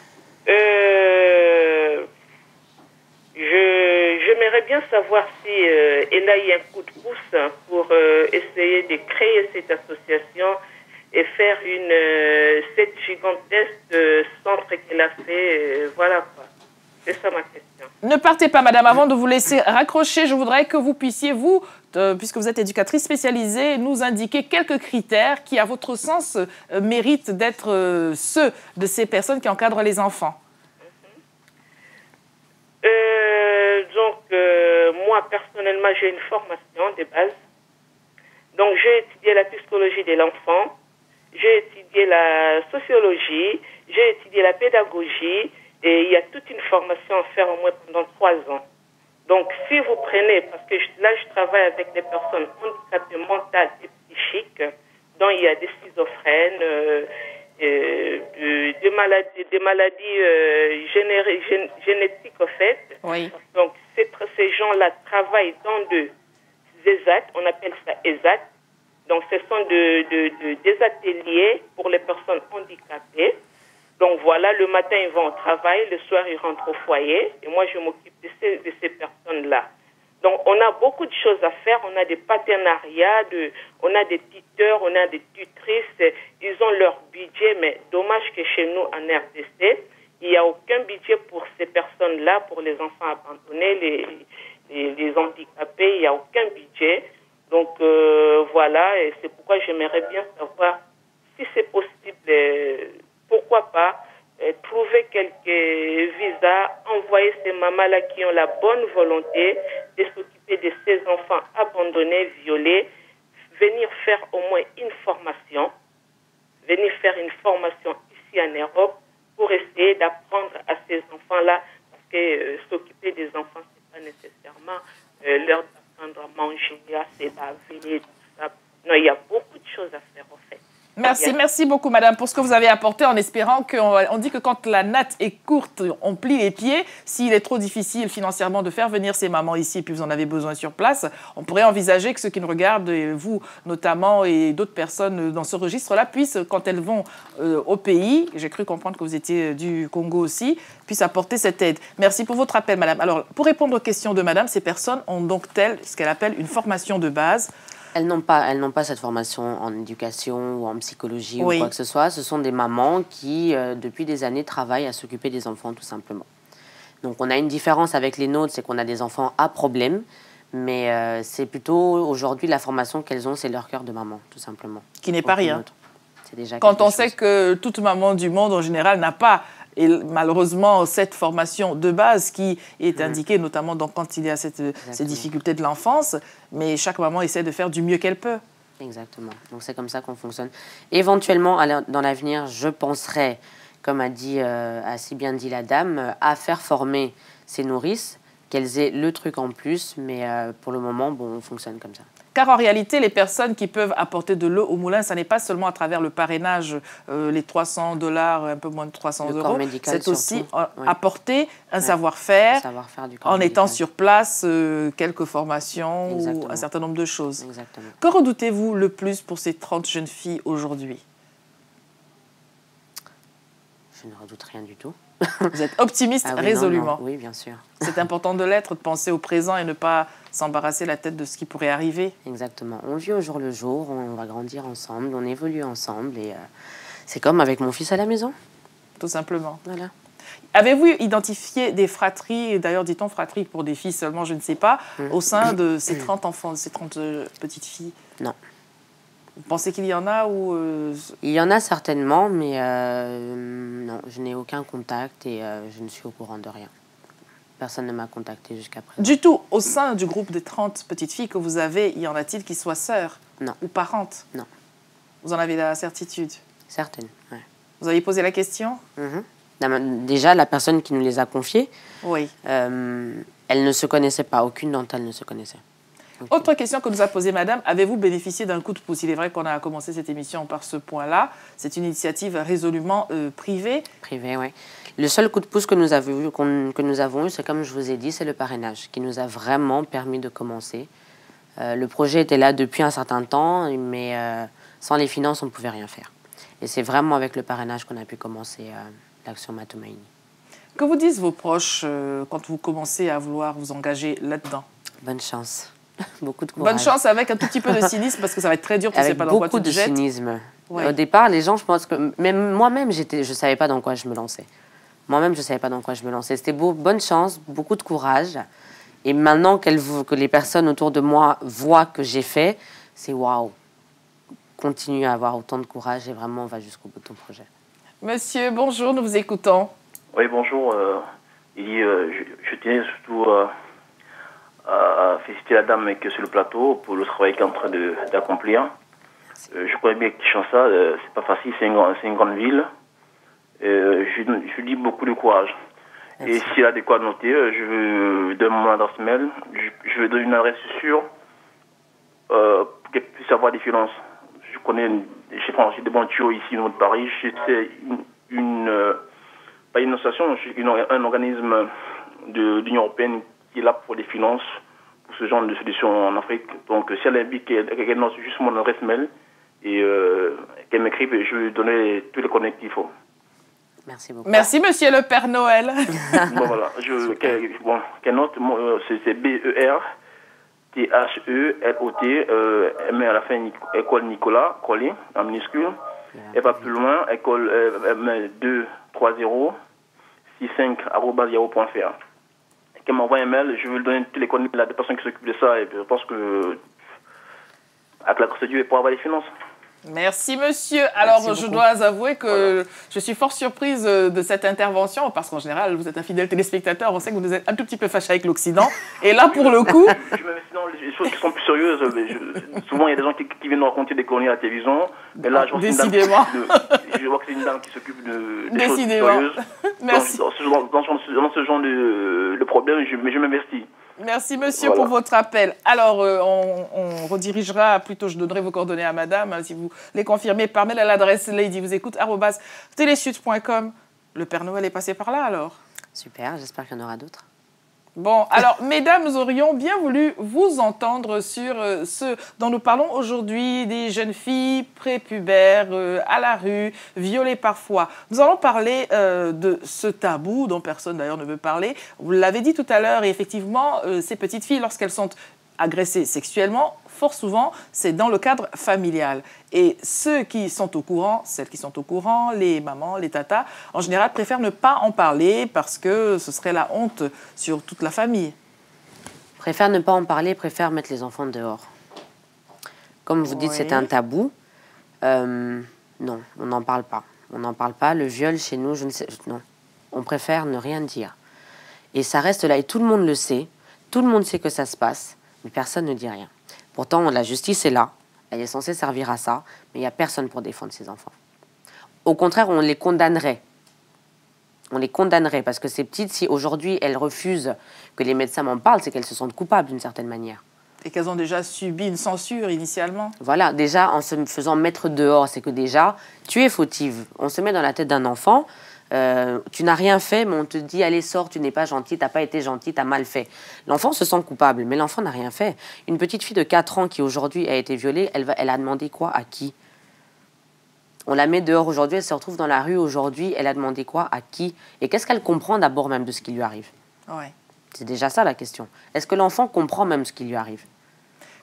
J'aimerais bien savoir si elle a eu un coup de pouce pour essayer de créer cette association et faire cette gigantesque centre qu'elle a fait. Voilà quoi. C'est ça ma question. Ne partez pas, madame. Avant de vous laisser raccrocher, je voudrais que vous puissiez, puisque vous êtes éducatrice spécialisée, nous indiquer quelques critères qui, à votre sens, méritent d'être ceux de ces personnes qui encadrent les enfants. Moi, personnellement, j'ai une formation de base. Donc, j'ai étudié la psychologie de l'enfant, j'ai étudié la sociologie, j'ai étudié la pédagogie, et il y a toute une formation à faire au moins pendant 3 ans. Donc, si vous prenez, parce que là, je travaille avec des personnes handicapées mentales et psychiques, dont il y a des schizophrènes, des maladies génétiques, en fait. Oui. Donc, ces gens-là travaillent dans des ESAT, on appelle ça ESAT, Donc, ce sont des ateliers pour les personnes handicapées. Donc, voilà, le matin, ils vont au travail, le soir, ils rentrent au foyer. Et moi, je m'occupe de ces personnes-là. Donc, on a beaucoup de choses à faire. On a des partenariats, on a des tuteurs, on a des tutrices. Ils ont leur budget, mais dommage que chez nous, en RDC, il n'y a aucun budget pour ces personnes-là, pour les enfants abandonnés, les handicapés. Il n'y a aucun budget. Donc, voilà, et c'est pourquoi j'aimerais bien savoir si c'est possible, pourquoi pas, trouver quelques visas, envoyer ces mamans-là qui ont la bonne volonté de s'occuper de ces enfants abandonnés, violés, venir faire au moins une formation, ici en Europe pour essayer d'apprendre à ces enfants-là, parce que s'occuper des enfants, c'est pas nécessairement leur apprendre à manger, à se laver, tout ça. Non, il y a beaucoup de choses à faire, en fait. Merci beaucoup, madame, pour ce que vous avez apporté, en espérant qu'on dit que quand la natte est courte, on plie les pieds. S'il est trop difficile financièrement de faire venir ces mamans ici et puis vous en avez besoin sur place, on pourrait envisager que ceux qui nous regardent, et vous notamment et d'autres personnes dans ce registre-là, puissent, quand elles vont au pays, j'ai cru comprendre que vous étiez du Congo aussi, puissent apporter cette aide. Merci pour votre appel, madame. Alors, pour répondre aux questions de madame, ces personnes ont donc ce qu'elle appelle une formation de base. Elles n'ont pas cette formation en éducation ou en psychologie ou quoi que ce soit. Ce sont des mamans qui, depuis des années, travaillent à s'occuper des enfants, tout simplement. Donc, on a une différence avec les nôtres, c'est qu'on a des enfants à problème. Mais c'est plutôt, aujourd'hui, la formation qu'elles ont, c'est leur cœur de maman, tout simplement. Qui n'est pas rien. C'est déjà quand on sait que toute maman du monde, en général, n'a pas... Et malheureusement, cette formation de base qui est indiquée, notamment quand il y a ces difficultés de l'enfance, mais chaque maman essaie de faire du mieux qu'elle peut. Exactement. Donc c'est comme ça qu'on fonctionne. Éventuellement, dans l'avenir, je penserai, comme a si bien dit la dame, à faire former ces nourrices, qu'elles aient le truc en plus, mais pour le moment, bon, on fonctionne comme ça. Car en réalité, les personnes qui peuvent apporter de l'eau au moulin, ça n'est pas seulement à travers le parrainage, les $300, un peu moins de 300 euros. C'est aussi apporter un savoir-faire en étant sur place, quelques formations ou un certain nombre de choses. Exactement. Que redoutez-vous le plus pour ces 30 jeunes filles aujourd'hui? Je ne redoute rien du tout. Vous êtes optimiste résolument. Oui, bien sûr. C'est important de l'être, de penser au présent et ne pas s'embarrasser la tête de ce qui pourrait arriver. Exactement. On vit au jour le jour, on va grandir ensemble, on évolue ensemble et c'est comme avec mon fils à la maison. Tout simplement. Voilà. Avez-vous identifié des fratries, d'ailleurs dit-on fratries pour des filles seulement, je ne sais pas, au sein de ces 30 enfants, ces 30 petites filles? Non. Vous pensez qu'il y en a ou Il y en a certainement, mais non, je n'ai aucun contact et je ne suis au courant de rien. Personne ne m'a contacté jusqu'à présent. Du tout, au sein du groupe des 30 petites filles que vous avez, y en a-t-il qui soient sœurs? Non. Ou parentes? Non. Vous en avez la certitude? Certaines, oui. Vous avez posé la question? Déjà, la personne qui nous les a confiées, oui. Elle ne se connaissait pas, aucune d'entre elles ne se connaissait. Okay. Autre question que nous a posée madame, avez-vous bénéficié d'un coup de pouce? Il est vrai qu'on a commencé cette émission par ce point-là. C'est une initiative résolument privée. Privée, oui. Le seul coup de pouce que nous avons eu, c'est comme je vous ai dit, c'est le parrainage qui nous a vraiment permis de commencer. Le projet était là depuis un certain temps, mais sans les finances, on ne pouvait rien faire. Et c'est vraiment avec le parrainage qu'on a pu commencer l'action Matumaini. Que vous disent vos proches quand vous commencez à vouloir vous engager là-dedans? Bonne chance. Beaucoup de courage. Bonne chance avec un tout petit peu de cynisme parce que ça va être très dur, tu ne sais pas dans quoi tu te jettes. Beaucoup de cynisme. Ouais. Au départ, les gens, je pense que... Même moi-même, je ne savais pas dans quoi je me lançais. Moi-même, je ne savais pas dans quoi je me lançais. C'était bonne chance, beaucoup de courage. Et maintenant que les personnes autour de moi voient que j'ai fait, c'est waouh. Continue à avoir autant de courage et vraiment, on va jusqu'au bout de ton projet. Monsieur, bonjour, nous vous écoutons. Oui, bonjour. Je tenais surtout à féliciter la dame qui est sur le plateau pour le travail qu'elle est en train d'accomplir. Je connais bien Kinshasa, c'est pas facile, c'est une grande ville. Je dis beaucoup de courage. Merci. Et s'il a de quoi noter, je donne mon adresse mail. Je vais donner une adresse sûre pour qu'elle puisse avoir des finances. Je connais, j'ai des bons tuyaux ici au nord de Paris. C'est pas une association, un organisme de l'Union européenne qui est là pour les finances, pour ce genre de solution en Afrique. Donc, si elle indique qu'elle note juste mon adresse mail et qu'elle m'écrive, je vais lui donner tous les coordonnées qu'il faut. Merci beaucoup. Merci, monsieur le Père Noël. Bon, voilà. Qu'elle note, c'est BER-THELOT, elle met à la fin école Nicolas, collé, en minuscule. Elle va plus loin, école, elle met 23065@yahoo.fr. Qu'elle m'envoie un mail, je vais lui donner tous les coordonnées de la personne qui s'occupe de ça, et je pense que avec la procédure, elle pourra avoir les finances. Merci, monsieur. Alors, Merci je beaucoup. dois avouer que je suis fort surprise de cette intervention, parce qu'en général, vous êtes un fidèle téléspectateur, on sait que vous êtes un tout petit peu fâché avec l'Occident. Et là, pour le coup... Je m'investis dans les choses qui sont plus sérieuses. Souvent, il y a des gens qui viennent nous raconter des conneries à la télévision. Mais là, je vois que c'est une dame qui s'occupe des choses sérieuses. Merci. Dans ce genre de problème, je m'investis. Merci, monsieur, pour votre appel. Alors, on redirigera, plutôt je donnerai vos coordonnées à madame, hein, si vous les confirmez par mail à l'adresse ladyvousécoute@telesud.com. Le Père Noël est passé par là, alors? Super, j'espère qu'il y en aura d'autres. Bon, alors, mesdames, nous aurions bien voulu vous entendre sur ce dont nous parlons aujourd'hui, des jeunes filles prépubères, à la rue, violées parfois. Nous allons parler de ce tabou dont personne d'ailleurs ne veut parler. Vous l'avez dit tout à l'heure, et effectivement, ces petites filles, lorsqu'elles sont agressées sexuellement, fort souvent, c'est dans le cadre familial. Et ceux qui sont au courant, celles qui sont au courant, les mamans, les tatas, en général, préfèrent ne pas en parler parce que ce serait la honte sur toute la famille. Préfèrent ne pas en parler, préfèrent mettre les enfants dehors. Comme vous dites, c'est un tabou. Non, on n'en parle pas. On n'en parle pas. Le viol, chez nous, je ne sais... Non. On préfère ne rien dire. Et ça reste là, et tout le monde le sait. Tout le monde sait que ça se passe, mais personne ne dit rien. Pourtant, la justice est là. Elle est censée servir à ça, mais il n'y a personne pour défendre ces enfants. Au contraire, on les condamnerait. On les condamnerait parce que ces petites, si aujourd'hui elles refusent que les médecins m'en parlent, c'est qu'elles se sentent coupables d'une certaine manière. Et qu'elles ont déjà subi une censure initialement. Voilà, déjà en se faisant mettre dehors, c'est que déjà tu es fautive. On se met dans la tête d'un enfant. Tu n'as rien fait, mais on te dit, allez, sors, tu n'es pas gentil, tu n'as pas été gentil, tu as mal fait. L'enfant se sent coupable, mais l'enfant n'a rien fait. Une petite fille de 4 ans qui aujourd'hui a été violée, elle a demandé quoi à qui? On la met dehors aujourd'hui, elle se retrouve dans la rue aujourd'hui, elle a demandé quoi à qui? Et qu'est-ce qu'elle comprend d'abord même de ce qui lui arrive? Ouais. C'est déjà ça la question. Est-ce que l'enfant comprend même ce qui lui arrive?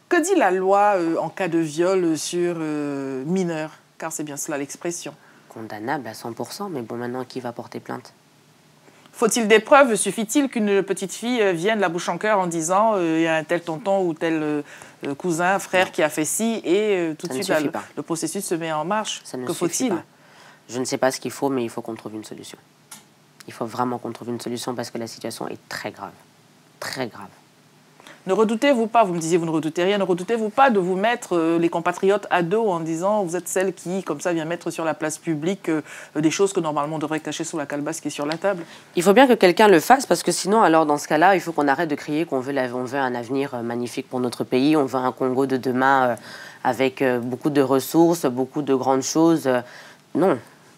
Que dit la loi en cas de viol sur mineur? Car c'est bien cela l'expression. Condamnable à 100%, mais bon, maintenant, qui va porter plainte? Faut-il des preuves? Suffit-il qu'une petite fille vienne la bouche en cœur en disant il y a un tel tonton ou tel cousin, frère qui a fait ci, et tout de suite le processus se met en marche? Que faut-il? Je ne sais pas ce qu'il faut, mais il faut qu'on trouve une solution. Il faut vraiment qu'on trouve une solution parce que la situation est très grave. Très grave. Ne redoutez-vous pas, vous me disiez vous ne redoutez rien, ne redoutez-vous pas de vous mettre les compatriotes à dos en disant vous êtes celle qui, comme ça, vient mettre sur la place publique des choses que normalement on devrait cacher sous la calebasse qui est sur la table? Il faut bien que quelqu'un le fasse parce que sinon, alors dans ce cas-là, il faut qu'on arrête de crier qu'on veut, on veut un avenir magnifique pour notre pays, on veut un Congo de demain avec beaucoup de ressources, beaucoup de grandes choses. Non.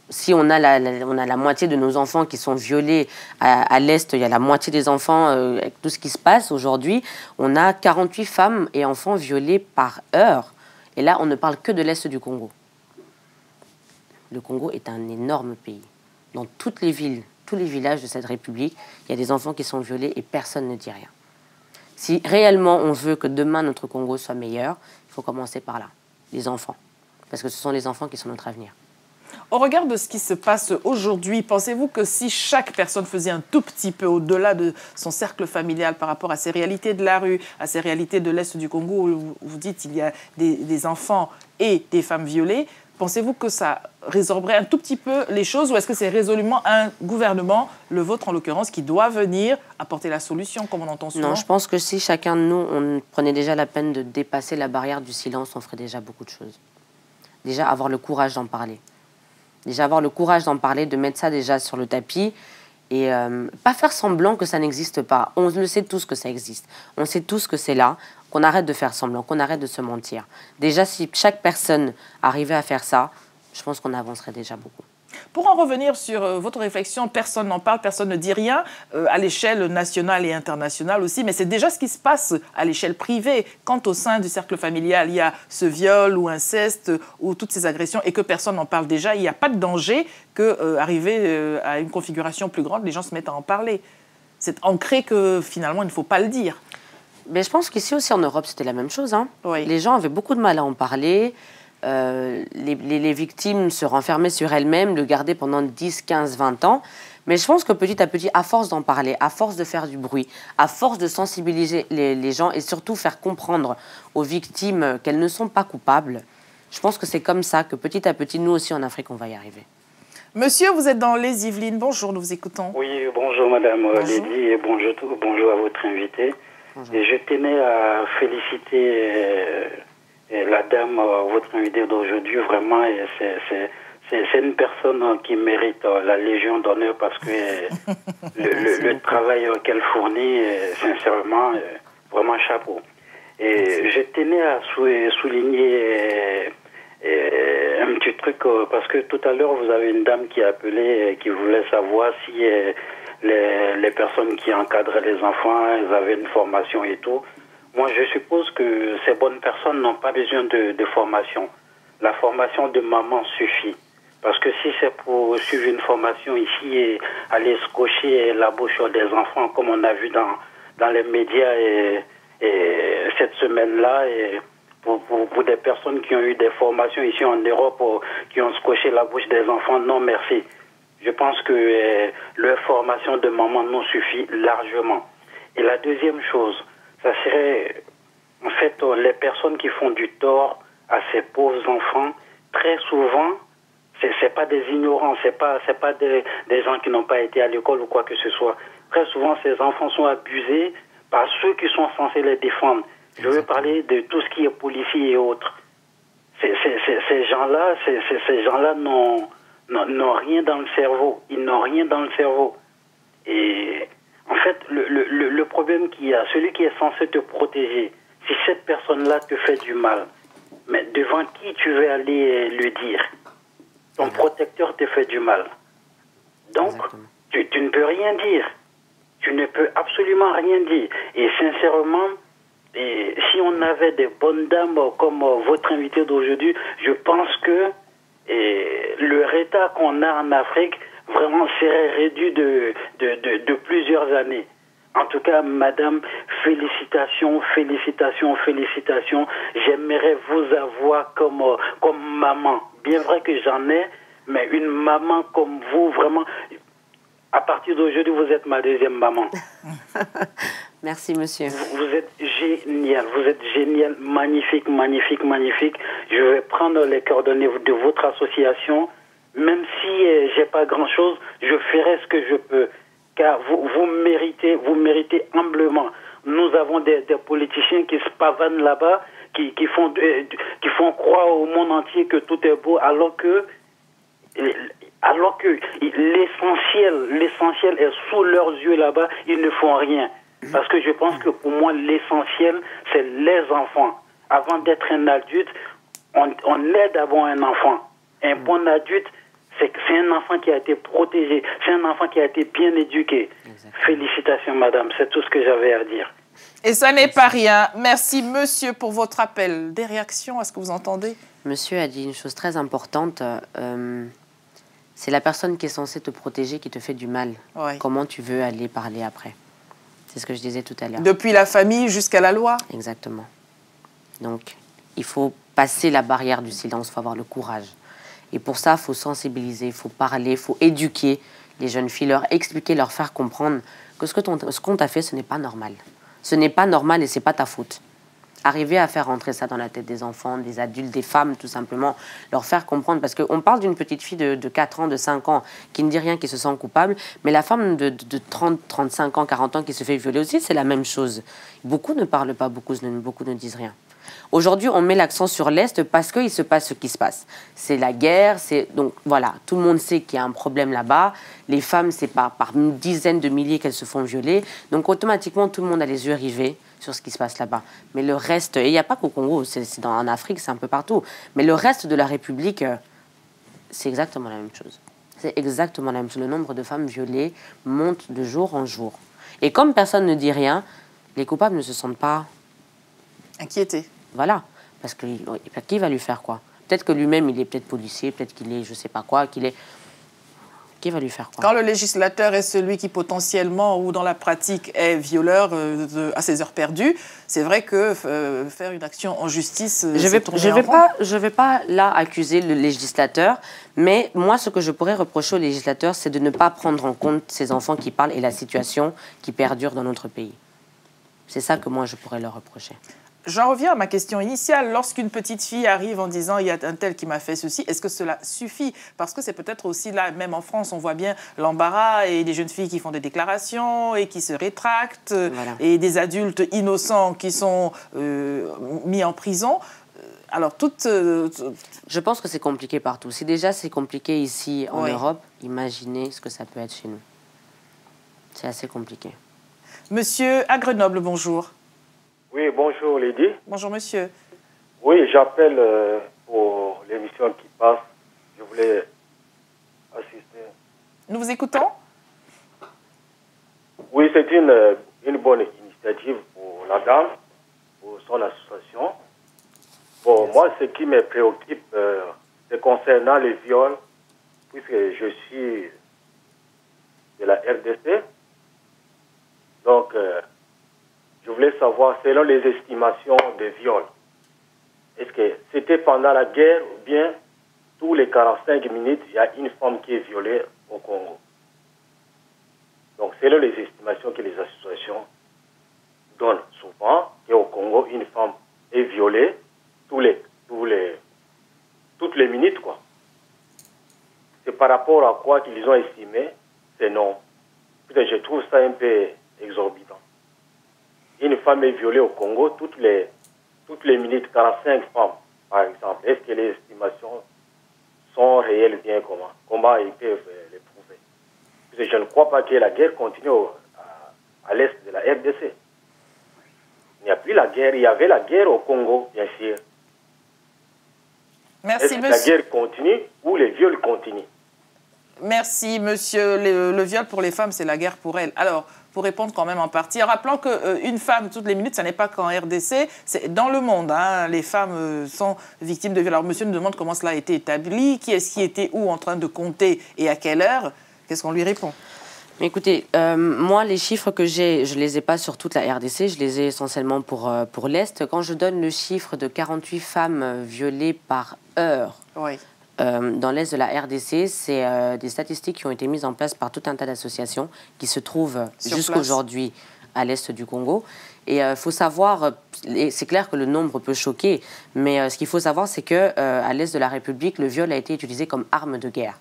Si on a la moitié de nos enfants qui sont violés à l'Est, il y a la moitié des enfants, avec tout ce qui se passe aujourd'hui, on a 48 femmes et enfants violés par heure. Et là, on ne parle que de l'Est du Congo. Le Congo est un énorme pays. Dans toutes les villes, tous les villages de cette république, il y a des enfants qui sont violés et personne ne dit rien. Si réellement on veut que demain notre Congo soit meilleur, il faut commencer par là, les enfants. Parce que ce sont les enfants qui sont notre avenir. Au regard de ce qui se passe aujourd'hui, pensez-vous que si chaque personne faisait un tout petit peu au-delà de son cercle familial par rapport à ces réalités de la rue, à ces réalités de l'Est du Congo, où vous dites qu'il y a des enfants et des femmes violées, pensez-vous que ça résorberait un tout petit peu les choses, ou est-ce que c'est résolument un gouvernement, le vôtre en l'occurrence, qui doit venir apporter la solution, comme on entend souvent? Non, je pense que si chacun de nous, on prenait déjà la peine de dépasser la barrière du silence, on ferait déjà beaucoup de choses. Déjà, avoir le courage d'en parler. Déjà avoir le courage d'en parler, de mettre ça déjà sur le tapis et pas faire semblant que ça n'existe pas. On le sait tous que ça existe. On sait tous que c'est là, qu'on arrête de faire semblant, qu'on arrête de se mentir. Déjà, si chaque personne arrivait à faire ça, je pense qu'on avancerait déjà beaucoup. Pour en revenir sur votre réflexion, personne n'en parle, personne ne dit rien, à l'échelle nationale et internationale aussi, mais c'est déjà ce qui se passe à l'échelle privée. Quand au sein du cercle familial, il y a ce viol ou inceste ou toutes ces agressions et que personne n'en parle déjà, il n'y a pas de danger qu'arriver à une configuration plus grande, les gens se mettent à en parler. C'est ancré que finalement, il ne faut pas le dire. Mais je pense qu'ici aussi en Europe, c'était la même chose. Hein. Oui. Les gens avaient beaucoup de mal à en parler. Les victimes se renfermaient sur elles-mêmes, le gardaient pendant 10, 15, 20 ans. Mais je pense que petit à petit, à force d'en parler, à force de faire du bruit, à force de sensibiliser les gens et surtout faire comprendre aux victimes qu'elles ne sont pas coupables, je pense que c'est comme ça que petit à petit, nous aussi en Afrique, on va y arriver. Monsieur, vous êtes dans les Yvelines. Bonjour, nous vous écoutons. Oui, bonjour Madame Lady et bonjour à votre invité. Bonjour. Et je tenais à féliciter la dame, votre invité d'aujourd'hui. Vraiment, c'est une personne qui mérite la Légion d'honneur parce que le travail qu'elle fournit, sincèrement, vraiment chapeau. Et je tenais à souligner un petit truc, parce que tout à l'heure, vous avez une dame qui a appelé et qui voulait savoir si les personnes qui encadraient les enfants, elles avaient une formation et tout. Moi, je suppose que ces bonnes personnes n'ont pas besoin de formation. La formation de maman suffit. Parce que si c'est pour suivre une formation ici et aller se cocher la bouche des enfants, comme on a vu dans les médias et cette semaine-là, et pour des personnes qui ont eu des formations ici en Europe, qui ont scotché la bouche des enfants, non merci. Je pense que leur formation de maman nous suffit largement. Et la deuxième chose, ça serait, en fait, les personnes qui font du tort à ces pauvres enfants, très souvent, c'est pas des ignorants, c'est pas des gens qui n'ont pas été à l'école ou quoi que ce soit. Très souvent, ces enfants sont abusés par ceux qui sont censés les défendre. Je veux parler de tout ce qui est policier et autres. Ces gens-là n'ont rien dans le cerveau. Ils n'ont rien dans le cerveau. Et en fait, le problème qu'il y a, celui qui est censé te protéger, si cette personne-là te fait du mal, mais devant qui tu veux aller le dire? Ton protecteur te fait du mal. Donc, tu ne peux rien dire. Tu ne peux absolument rien dire. Et sincèrement, si on avait des bonnes dames comme votre invité d'aujourd'hui, je pense que le retard qu'on a en Afrique vraiment serait réduit de plusieurs années. En tout cas, madame, félicitations, félicitations, félicitations. J'aimerais vous avoir comme maman. Bien vrai que j'en ai, mais une maman comme vous, vraiment, à partir d'aujourd'hui, vous êtes ma deuxième maman. Merci, monsieur. Vous êtes génial, magnifique, magnifique, magnifique. Je vais prendre les coordonnées de votre association. Même si j'ai pas grand-chose, je ferai ce que je peux. Car vous méritez humblement. Nous avons des politiciens qui se pavanent là-bas, qui font croire au monde entier que tout est beau, alors que l'essentiel est sous leurs yeux là-bas, ils ne font rien. Parce que je pense que pour moi, l'essentiel, c'est les enfants. Avant d'être un adulte, on est d'abord un enfant. Un bon adulte, c'est un enfant qui a été protégé, c'est un enfant qui a été bien éduqué. Exactement. Félicitations, madame, c'est tout ce que j'avais à dire. Et ça n'est pas rien. Merci, monsieur, pour votre appel. Des réactions à ce que vous entendez? Monsieur a dit une chose très importante. C'est la personne qui est censée te protéger qui te fait du mal. Ouais. Comment tu veux aller parler après? C'est ce que je disais tout à l'heure. Depuis la famille jusqu'à la loi? Exactement. Donc, il faut passer la barrière du silence, il faut avoir le courage. Et pour ça, il faut sensibiliser, il faut parler, il faut éduquer les jeunes filles, leur expliquer, leur faire comprendre que ce qu'on t'a fait, ce n'est pas normal. Ce n'est pas normal et ce n'est pas ta faute. Arriver à faire rentrer ça dans la tête des enfants, des adultes, des femmes, tout simplement, leur faire comprendre. Parce qu'on parle d'une petite fille de 4 ans, de 5 ans, qui ne dit rien, qui se sent coupable. Mais la femme de 30, 35 ans, 40 ans qui se fait violer aussi, c'est la même chose. Beaucoup ne parlent pas, beaucoup ne disent rien. Aujourd'hui, on met l'accent sur l'Est parce qu'il se passe ce qui se passe. C'est la guerre, donc voilà, tout le monde sait qu'il y a un problème là-bas. Les femmes, c'est par dizaines de milliers qu'elles se font violer. Donc automatiquement, tout le monde a les yeux rivés sur ce qui se passe là-bas. Mais le reste, et il n'y a pas qu'au Congo, c'est en Afrique, c'est un peu partout. Mais le reste de la République, c'est exactement la même chose. C'est exactement la même chose. Le nombre de femmes violées monte de jour en jour. Et comme personne ne dit rien, les coupables ne se sentent pas... Inquiétés. Voilà. Parce que qui va lui faire quoi? Peut-être que lui-même, il est peut-être policier, peut-être qu'il est je sais pas quoi, qu'il est... Qui va lui faire quoi? Quand le législateur est celui qui potentiellement ou dans la pratique est violeur à ses heures perdues, c'est vrai que faire une action en justice, je vais pas là accuser le législateur, mais moi ce que je pourrais reprocher au législateur, c'est de ne pas prendre en compte ces enfants qui parlent et la situation qui perdure dans notre pays. C'est ça que moi je pourrais leur reprocher. J'en reviens à ma question initiale. Lorsqu'une petite fille arrive en disant « il y a un tel qui m'a fait ceci », est-ce que cela suffit? Parce que c'est peut-être aussi là, même en France, on voit bien l'embarras et des jeunes filles qui font des déclarations et qui se rétractent, voilà. Et des adultes innocents qui sont mis en prison. Alors, je pense que c'est compliqué partout. Si déjà c'est compliqué ici en Europe, imaginez ce que ça peut être chez nous. C'est assez compliqué. Monsieur à Grenoble, bonjour. Oui, bonjour Lydie. Bonjour monsieur. Oui, j'appelle pour l'émission qui passe. Je voulais assister. Nous vous écoutons. Oui, c'est une bonne initiative pour la dame, pour son association. Bon, moi, ce qui me préoccupe, c'est concernant les viols, puisque je suis de la RDC. Donc, je voulais savoir, selon les estimations des viols, est-ce que c'était pendant la guerre ou bien tous les 45 minutes, il y a une femme qui est violée au Congo? Donc, selon les estimations que les associations donnent souvent, qu'au Congo, une femme est violée toutes les minutes, quoi. C'est par rapport à quoi qu'ils ont estimé, c'est non. Peut-être je trouve ça un peu exorbitant. Une femme est violée au Congo toutes les minutes, 45 femmes, par exemple. Est-ce que les estimations sont réelles bien comment? Comment ils peuvent les prouver? Parce que je ne crois pas que la guerre continue à l'est de la RDC. Il n'y a plus la guerre. Il y avait la guerre au Congo, bien sûr. Merci, est-ce que la guerre continue ou les viols continuent? Merci, monsieur. Le viol pour les femmes, c'est la guerre pour elles. Alors, pour répondre quand même en partie, rappelant qu'une femme, toutes les minutes, ça n'est pas qu'en RDC, c'est dans le monde. Hein, les femmes sont victimes de viol. Alors, monsieur nous demande comment cela a été établi, qui est-ce qui était où en train de compter et à quelle heure. Qu'est-ce qu'on lui répond? Écoutez, moi, les chiffres que j'ai, je ne les ai pas sur toute la RDC, je les ai essentiellement pour l'Est. Quand je donne le chiffre de 48 femmes violées par heure, oui. Dans l'Est de la RDC, c'est des statistiques qui ont été mises en place par tout un tas d'associations qui se trouvent jusqu'aujourd'hui à l'Est du Congo. Et il faut savoir, c'est clair que le nombre peut choquer, mais ce qu'il faut savoir, c'est qu'à l'Est de la République, le viol a été utilisé comme arme de guerre.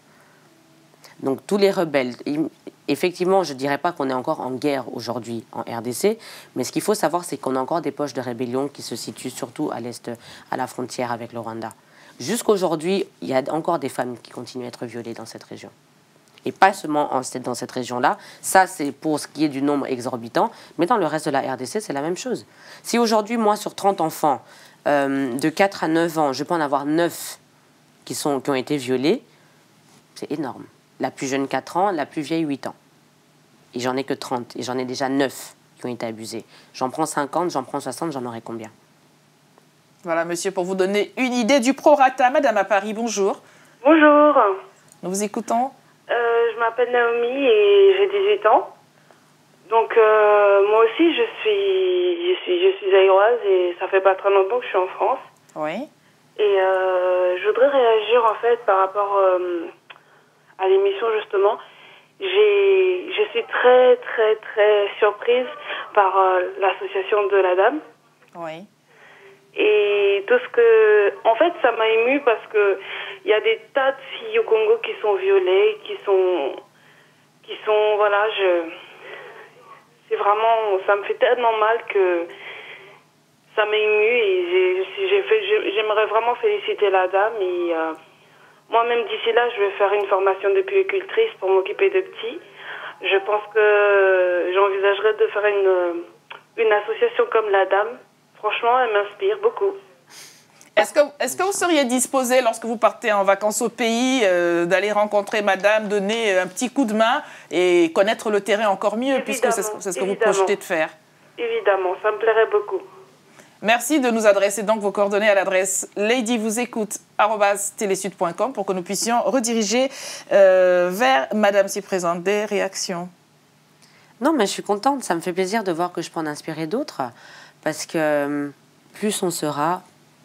Donc tous les rebelles, effectivement, je ne dirais pas qu'on est encore en guerre aujourd'hui en RDC, mais ce qu'il faut savoir, c'est qu'on a encore des poches de rébellion qui se situent surtout à l'Est, à la frontière avec le Rwanda. Jusqu'aujourd'hui, il y a encore des femmes qui continuent à être violées dans cette région. Et pas seulement dans cette région-là. Ça, c'est pour ce qui est du nombre exorbitant. Mais dans le reste de la RDC, c'est la même chose. Si aujourd'hui, moi, sur 30 enfants de 4 à 9 ans, je peux en avoir 9 qui ont été violés, c'est énorme. La plus jeune, 4 ans, la plus vieille, 8 ans. Et j'en ai que 30. Et j'en ai déjà 9 qui ont été abusés. J'en prends 50, j'en prends 60, j'en aurai combien? Voilà, monsieur, pour vous donner une idée du prorata. Madame à Paris, bonjour. Bonjour. Nous vous écoutons. Je m'appelle Naomi et j'ai 18 ans. Donc, moi aussi, je suis aéroise et ça fait pas très longtemps que je suis en France. Oui. Et je voudrais réagir, en fait, par rapport à l'émission, justement. Je suis très, très, très surprise par l'association de la dame. Oui. Et tout ce que... En fait, ça m'a émue parce que il y a des tas de filles au Congo qui sont violées, qui sont voilà, c'est vraiment... Ça me fait tellement mal que ça m'a émue et j'aimerais vraiment féliciter la dame. Et moi-même, d'ici là, je vais faire une formation de puéricultrice pour m'occuper de petits. Je pense que j'envisagerais de faire une association comme la dame. Franchement, elle m'inspire beaucoup. Est-ce que vous seriez disposé, lorsque vous partez en vacances au pays, d'aller rencontrer madame, donner un petit coup de main et connaître le terrain encore mieux, puisque c'est ce que vous projetez de faire? Évidemment, ça me plairait beaucoup. Merci de nous adresser donc vos coordonnées à l'adresse ladyvousécoute@telesud.com pour que nous puissions rediriger vers madame si présente. Des réactions? Non, mais je suis contente. Ça me fait plaisir de voir que je peux en inspirer d'autres. Parce que plus on sera,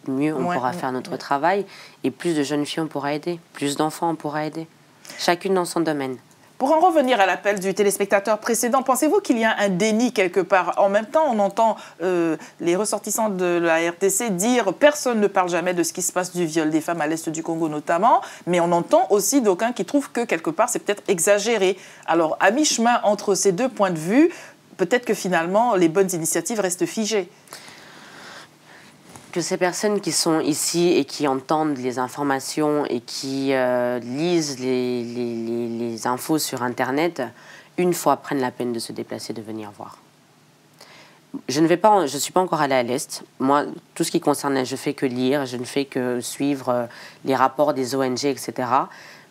mieux on pourra faire notre travail. Et plus de jeunes filles on pourra aider. Plus d'enfants on pourra aider. Chacune dans son domaine. Pour en revenir à l'appel du téléspectateur précédent, pensez-vous qu'il y a un déni quelque part? En même temps, on entend les ressortissants de la RDC dire « personne ne parle jamais de ce qui se passe du viol des femmes à l'est du Congo notamment », mais on entend aussi d'aucuns qui trouvent que quelque part c'est peut-être exagéré. Alors, à mi-chemin entre ces deux points de vue, peut-être que finalement les bonnes initiatives restent figées. Que ces personnes qui sont ici et qui entendent les informations et qui lisent les infos sur Internet, une fois prennent la peine de se déplacer, de venir voir. Je ne suis pas encore allée à l'Est. Moi, tout ce qui concerne, je fais que lire, je ne fais que suivre les rapports des ONG, etc.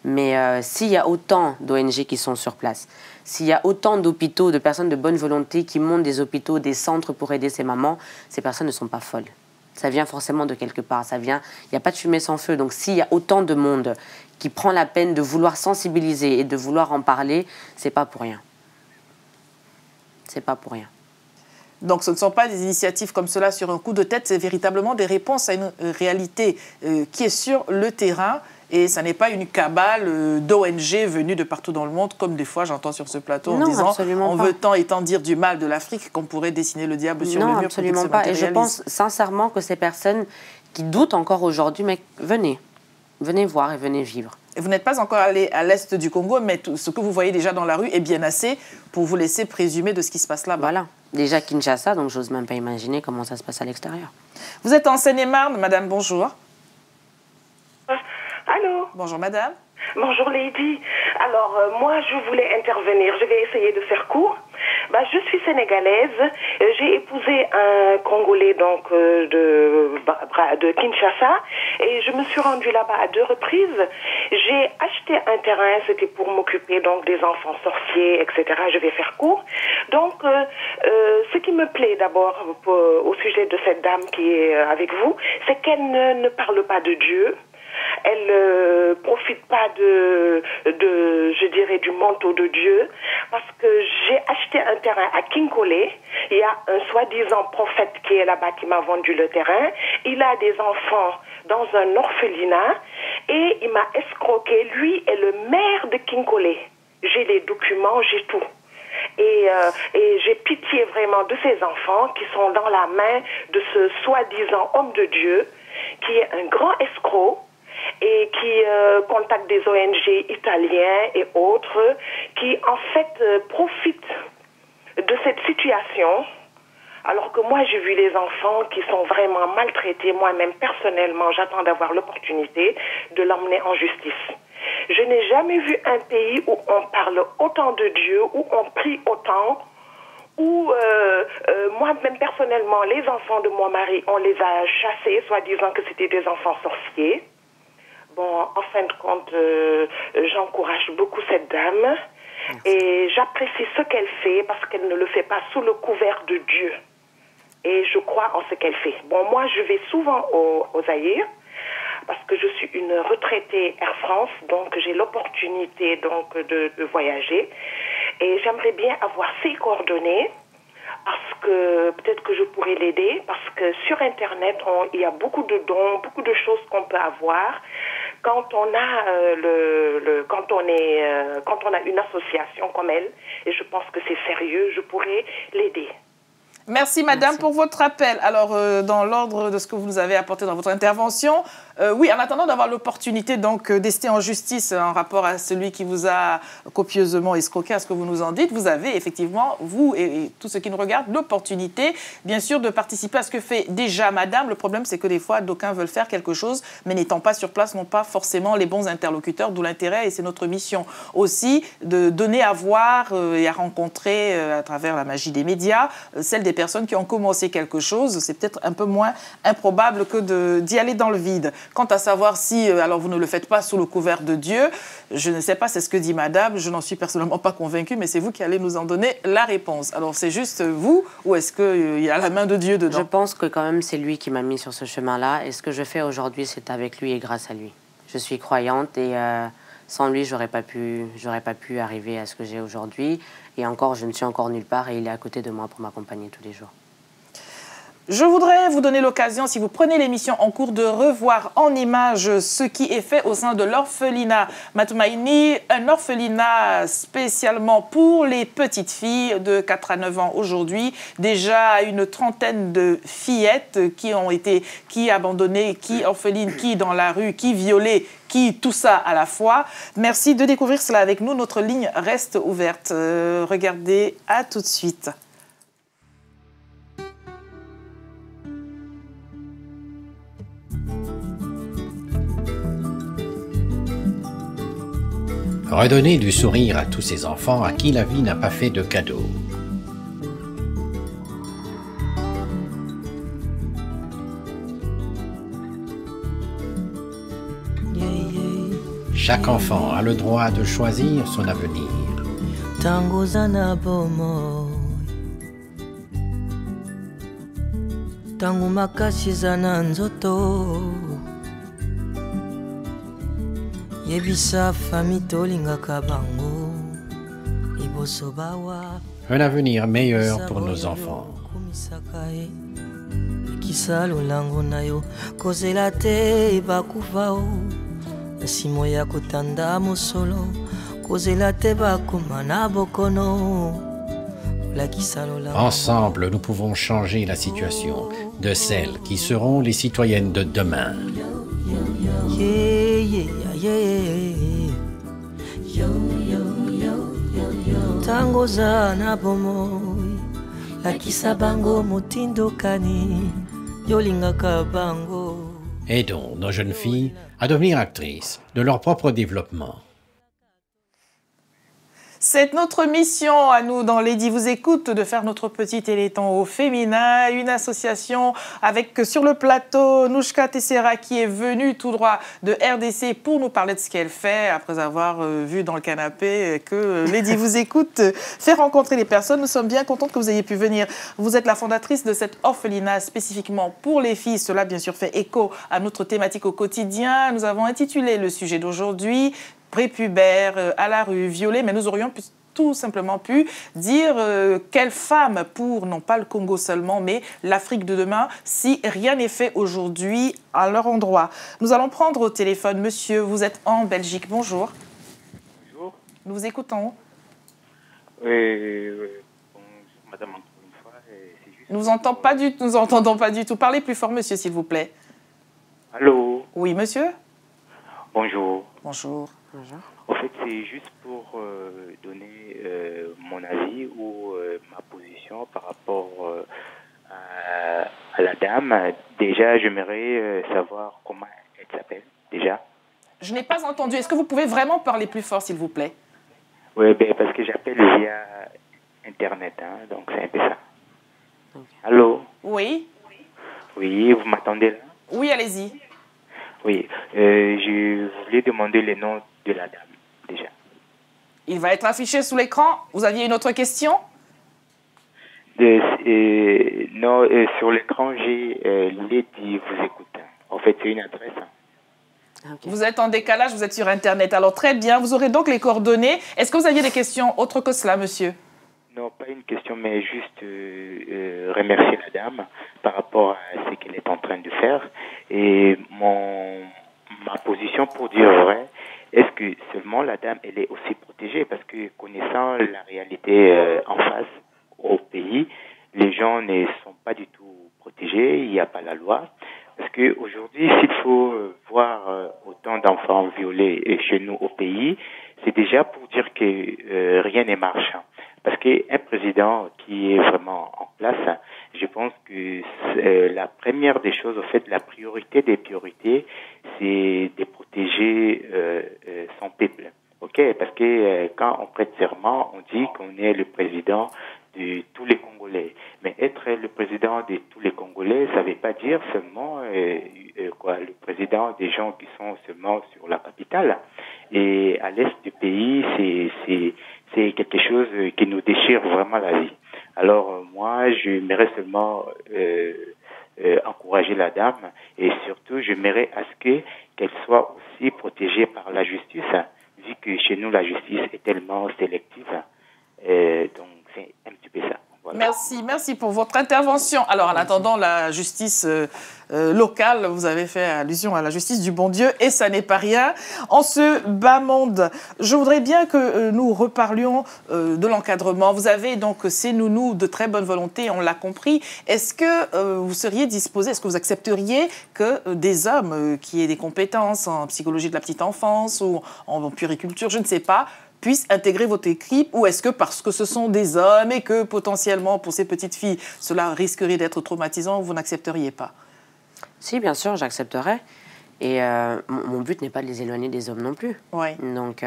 Mais s'il y a autant d'ONG qui sont sur place, s'il y a autant d'hôpitaux, de personnes de bonne volonté qui montent des hôpitaux, des centres pour aider ces mamans, ces personnes ne sont pas folles. Ça vient forcément de quelque part. Il n'y a pas de fumée sans feu. Donc s'il y a autant de monde qui prend la peine de vouloir sensibiliser et de vouloir en parler, c'est pas pour rien. C'est pas pour rien. Donc ce ne sont pas des initiatives comme cela sur un coup de tête, c'est véritablement des réponses à une réalité qui est sur le terrain. Et ça n'est pas une cabale d'ONG venues de partout dans le monde, comme des fois j'entends sur ce plateau en disant on veut tant et tant dire du mal de l'Afrique qu'on pourrait dessiner le diable sur le mur. Non, absolument pas. Et je pense sincèrement que ces personnes qui doutent encore aujourd'hui, mais venez voir et venez vivre. Et vous n'êtes pas encore allé à l'est du Congo, mais tout ce que vous voyez déjà dans la rue est bien assez pour vous laisser présumer de ce qui se passe là-bas. Voilà. Déjà Kinshasa, donc j'ose même pas imaginer comment ça se passe à l'extérieur. Vous êtes en Seine-et-Marne, madame, bonjour. Allô? Bonjour madame. Bonjour Lady. Alors moi je voulais intervenir, je vais essayer de faire court. Je suis sénégalaise, j'ai épousé un Congolais donc de Kinshasa et je me suis rendue là-bas à 2 reprises. J'ai acheté un terrain, c'était pour m'occuper donc des enfants sorciers, etc. Je vais faire court. Donc ce qui me plaît d'abord au sujet de cette dame qui est avec vous, c'est qu'elle ne parle pas de Dieu. Elle ne profite pas je dirais, du manteau de Dieu, parce que j'ai acheté un terrain à Kinkole. Il y a un soi-disant prophète qui est là-bas qui m'a vendu le terrain. Il a des enfants dans un orphelinat et il m'a escroqué. Lui est le maire de Kinkole. J'ai les documents, j'ai tout. Et j'ai pitié vraiment de ces enfants qui sont dans la main de ce soi-disant homme de Dieu, qui est un grand escroc, et qui contacte des ONG italiens et autres qui en fait profitent de cette situation, alors que moi j'ai vu les enfants qui sont vraiment maltraités. Moi-même personnellement j'attends d'avoir l'opportunité de l'emmener en justice. Je n'ai jamais vu un pays où on parle autant de Dieu, où on prie autant, où moi-même personnellement les enfants de mon mari on les a chassés soi-disant que c'était des enfants sorciers. Bon, en fin de compte, j'encourage beaucoup cette dame. Merci. Et j'apprécie ce qu'elle fait parce qu'elle ne le fait pas sous le couvert de Dieu. Et je crois en ce qu'elle fait. Bon, moi, je vais souvent au Zaïre parce que je suis une retraitée Air France, donc j'ai l'opportunité donc de voyager. Et j'aimerais bien avoir ses coordonnées parce que peut-être que je pourrais l'aider, parce que sur Internet, il y a beaucoup de dons, beaucoup de choses qu'on peut avoir. Quand on a quand on a une association comme elle, et je pense que c'est sérieux, je pourrais l'aider. Merci madame pour votre appel. Alors dans l'ordre de ce que vous nous avez apporté dans votre intervention, oui, en attendant d'avoir l'opportunité donc d'ester en justice en rapport à celui qui vous a copieusement escroqué, à ce que vous nous en dites, vous avez effectivement, vous et tous ceux qui nous regardent, l'opportunité bien sûr de participer à ce que fait déjà madame. Le problème c'est que des fois d'aucuns veulent faire quelque chose mais n'étant pas sur place n'ont pas forcément les bons interlocuteurs, d'où l'intérêt, et c'est notre mission aussi de donner à voir et à rencontrer à travers la magie des médias celle des personnes qui ont commencé quelque chose, c'est peut-être un peu moins improbable que d'y aller dans le vide. Quant à savoir si, alors vous ne le faites pas sous le couvert de Dieu, je ne sais pas, c'est ce que dit madame, je n'en suis personnellement pas convaincue, mais c'est vous qui allez nous en donner la réponse. Alors c'est juste vous ou est-ce qu'il y a la main de Dieu dedans? Je pense que quand même c'est lui qui m'a mis sur ce chemin-là et ce que je fais aujourd'hui c'est avec lui et grâce à lui. Je suis croyante et sans lui j'aurais pas pu arriver à ce que j'ai aujourd'hui et encore je ne suis encore nulle part et il est à côté de moi pour m'accompagner tous les jours. Je voudrais vous donner l'occasion, si vous prenez l'émission en cours, de revoir en images ce qui est fait au sein de l'orphelinat Matoumaïni, un orphelinat spécialement pour les petites filles de 4 à 9 ans aujourd'hui. Déjà une trentaine de fillettes qui abandonnées, qui orphelines, qui dans la rue, qui violées, qui tout ça à la fois. Merci de découvrir cela avec nous. Notre ligne reste ouverte. Regardez, à tout de suite. Redonner du sourire à tous ces enfants à qui la vie n'a pas fait de cadeau. Chaque enfant a le droit de choisir son avenir. Un avenir meilleur pour nos enfants. Ensemble, nous pouvons changer la situation de celles qui seront les citoyennes de demain. Aidons nos jeunes filles à devenir actrices de leur propre développement. C'est notre mission à nous dans Lady vous écoute de faire notre petit téléthon au féminin, une association avec sur le plateau Nouchka Tessera qui est venue tout droit de RDC pour nous parler de ce qu'elle fait après avoir vu dans le canapé que Lady vous écoute fait rencontrer les personnes. Nous sommes bien contents que vous ayez pu venir. Vous êtes la fondatrice de cette orphelinat spécifiquement pour les filles. Cela bien sûr fait écho à notre thématique au quotidien. Nous avons intitulé le sujet d'aujourd'hui prépubère, à la rue, violée, mais nous aurions tout simplement pu dire quelle femme pour, non pas le Congo seulement, mais l'Afrique de demain, si rien n'est fait aujourd'hui à leur endroit. Nous allons prendre au téléphone, monsieur, vous êtes en Belgique, bonjour. Bonjour. Nous vous écoutons. Bonjour, madame, encore une fois. Nous entendons pas du tout. Parlez plus fort, monsieur, s'il vous plaît. Allô. Oui, monsieur. Bonjour. Bonjour. Bonjour. En fait, c'est juste pour donner mon avis ou ma position par rapport à la dame. Déjà, j'aimerais savoir comment elle s'appelle, déjà. Je n'ai pas entendu. Est-ce que vous pouvez vraiment parler plus fort, s'il vous plaît? Oui, parce que j'appelle via Internet, hein, donc c'est un peu ça. Allô? Oui. Oui, vous m'attendez là? Oui, allez-y. Oui, je voulais demander le nom de la dame, déjà. Il va être affiché sous l'écran. Vous aviez une autre question? Non, sur l'écran, j'ai Lady vous écoute. En fait, c'est une adresse. Okay. Vous êtes en décalage, vous êtes sur Internet. Alors, très bien, vous aurez donc les coordonnées. Est-ce que vous aviez des questions autres que cela, monsieur? Non, pas une question, mais juste remercier la dame par rapport à ce qu'elle est en train de faire. Et ma position pour dire vrai, est-ce que seulement la dame, elle est aussi protégée? Parce que connaissant la réalité en face au pays, les gens ne sont pas du tout protégés, il n'y a pas la loi. Parce qu'aujourd'hui, s'il faut voir autant d'enfants violés chez nous au pays, c'est déjà pour dire que rien ne marche. Parce qu'un président qui est vraiment en place, je pense que la première des choses, en fait, la priorité des priorités, c'est de protéger son peuple. Ok, parce que quand on prête serment, on dit qu'on est le président de tous les Congolais. Mais être le président de tous les Congolais, ça ne veut pas dire seulement le président des gens qui sont seulement sur la capitale. Et à l'est du pays, c'est quelque chose qui nous déchire vraiment la vie. Alors moi, j'aimerais seulement encourager la dame et surtout, j'aimerais à ce qu'elle soit aussi protégée par la justice, vu que chez nous, la justice est tellement sélective. Donc, c'est un petit peu ça. Voilà. Merci pour votre intervention. Alors, en attendant la justice locale, vous avez fait allusion à la justice du bon Dieu, et ça n'est pas rien. En ce bas monde, je voudrais bien que nous reparlions de l'encadrement. Vous avez donc ces nounous de très bonne volonté, on l'a compris. Est-ce que vous seriez disposé, est-ce que vous accepteriez que des hommes qui aient des compétences en psychologie de la petite enfance ou en puériculture, je ne sais pas, puissent intégrer votre équipe, ou est-ce que parce que ce sont des hommes et que potentiellement pour ces petites filles cela risquerait d'être traumatisant, vous n'accepteriez pas? Si, bien sûr, j'accepterais. Et mon but n'est pas de les éloigner des hommes non plus. Oui. Donc,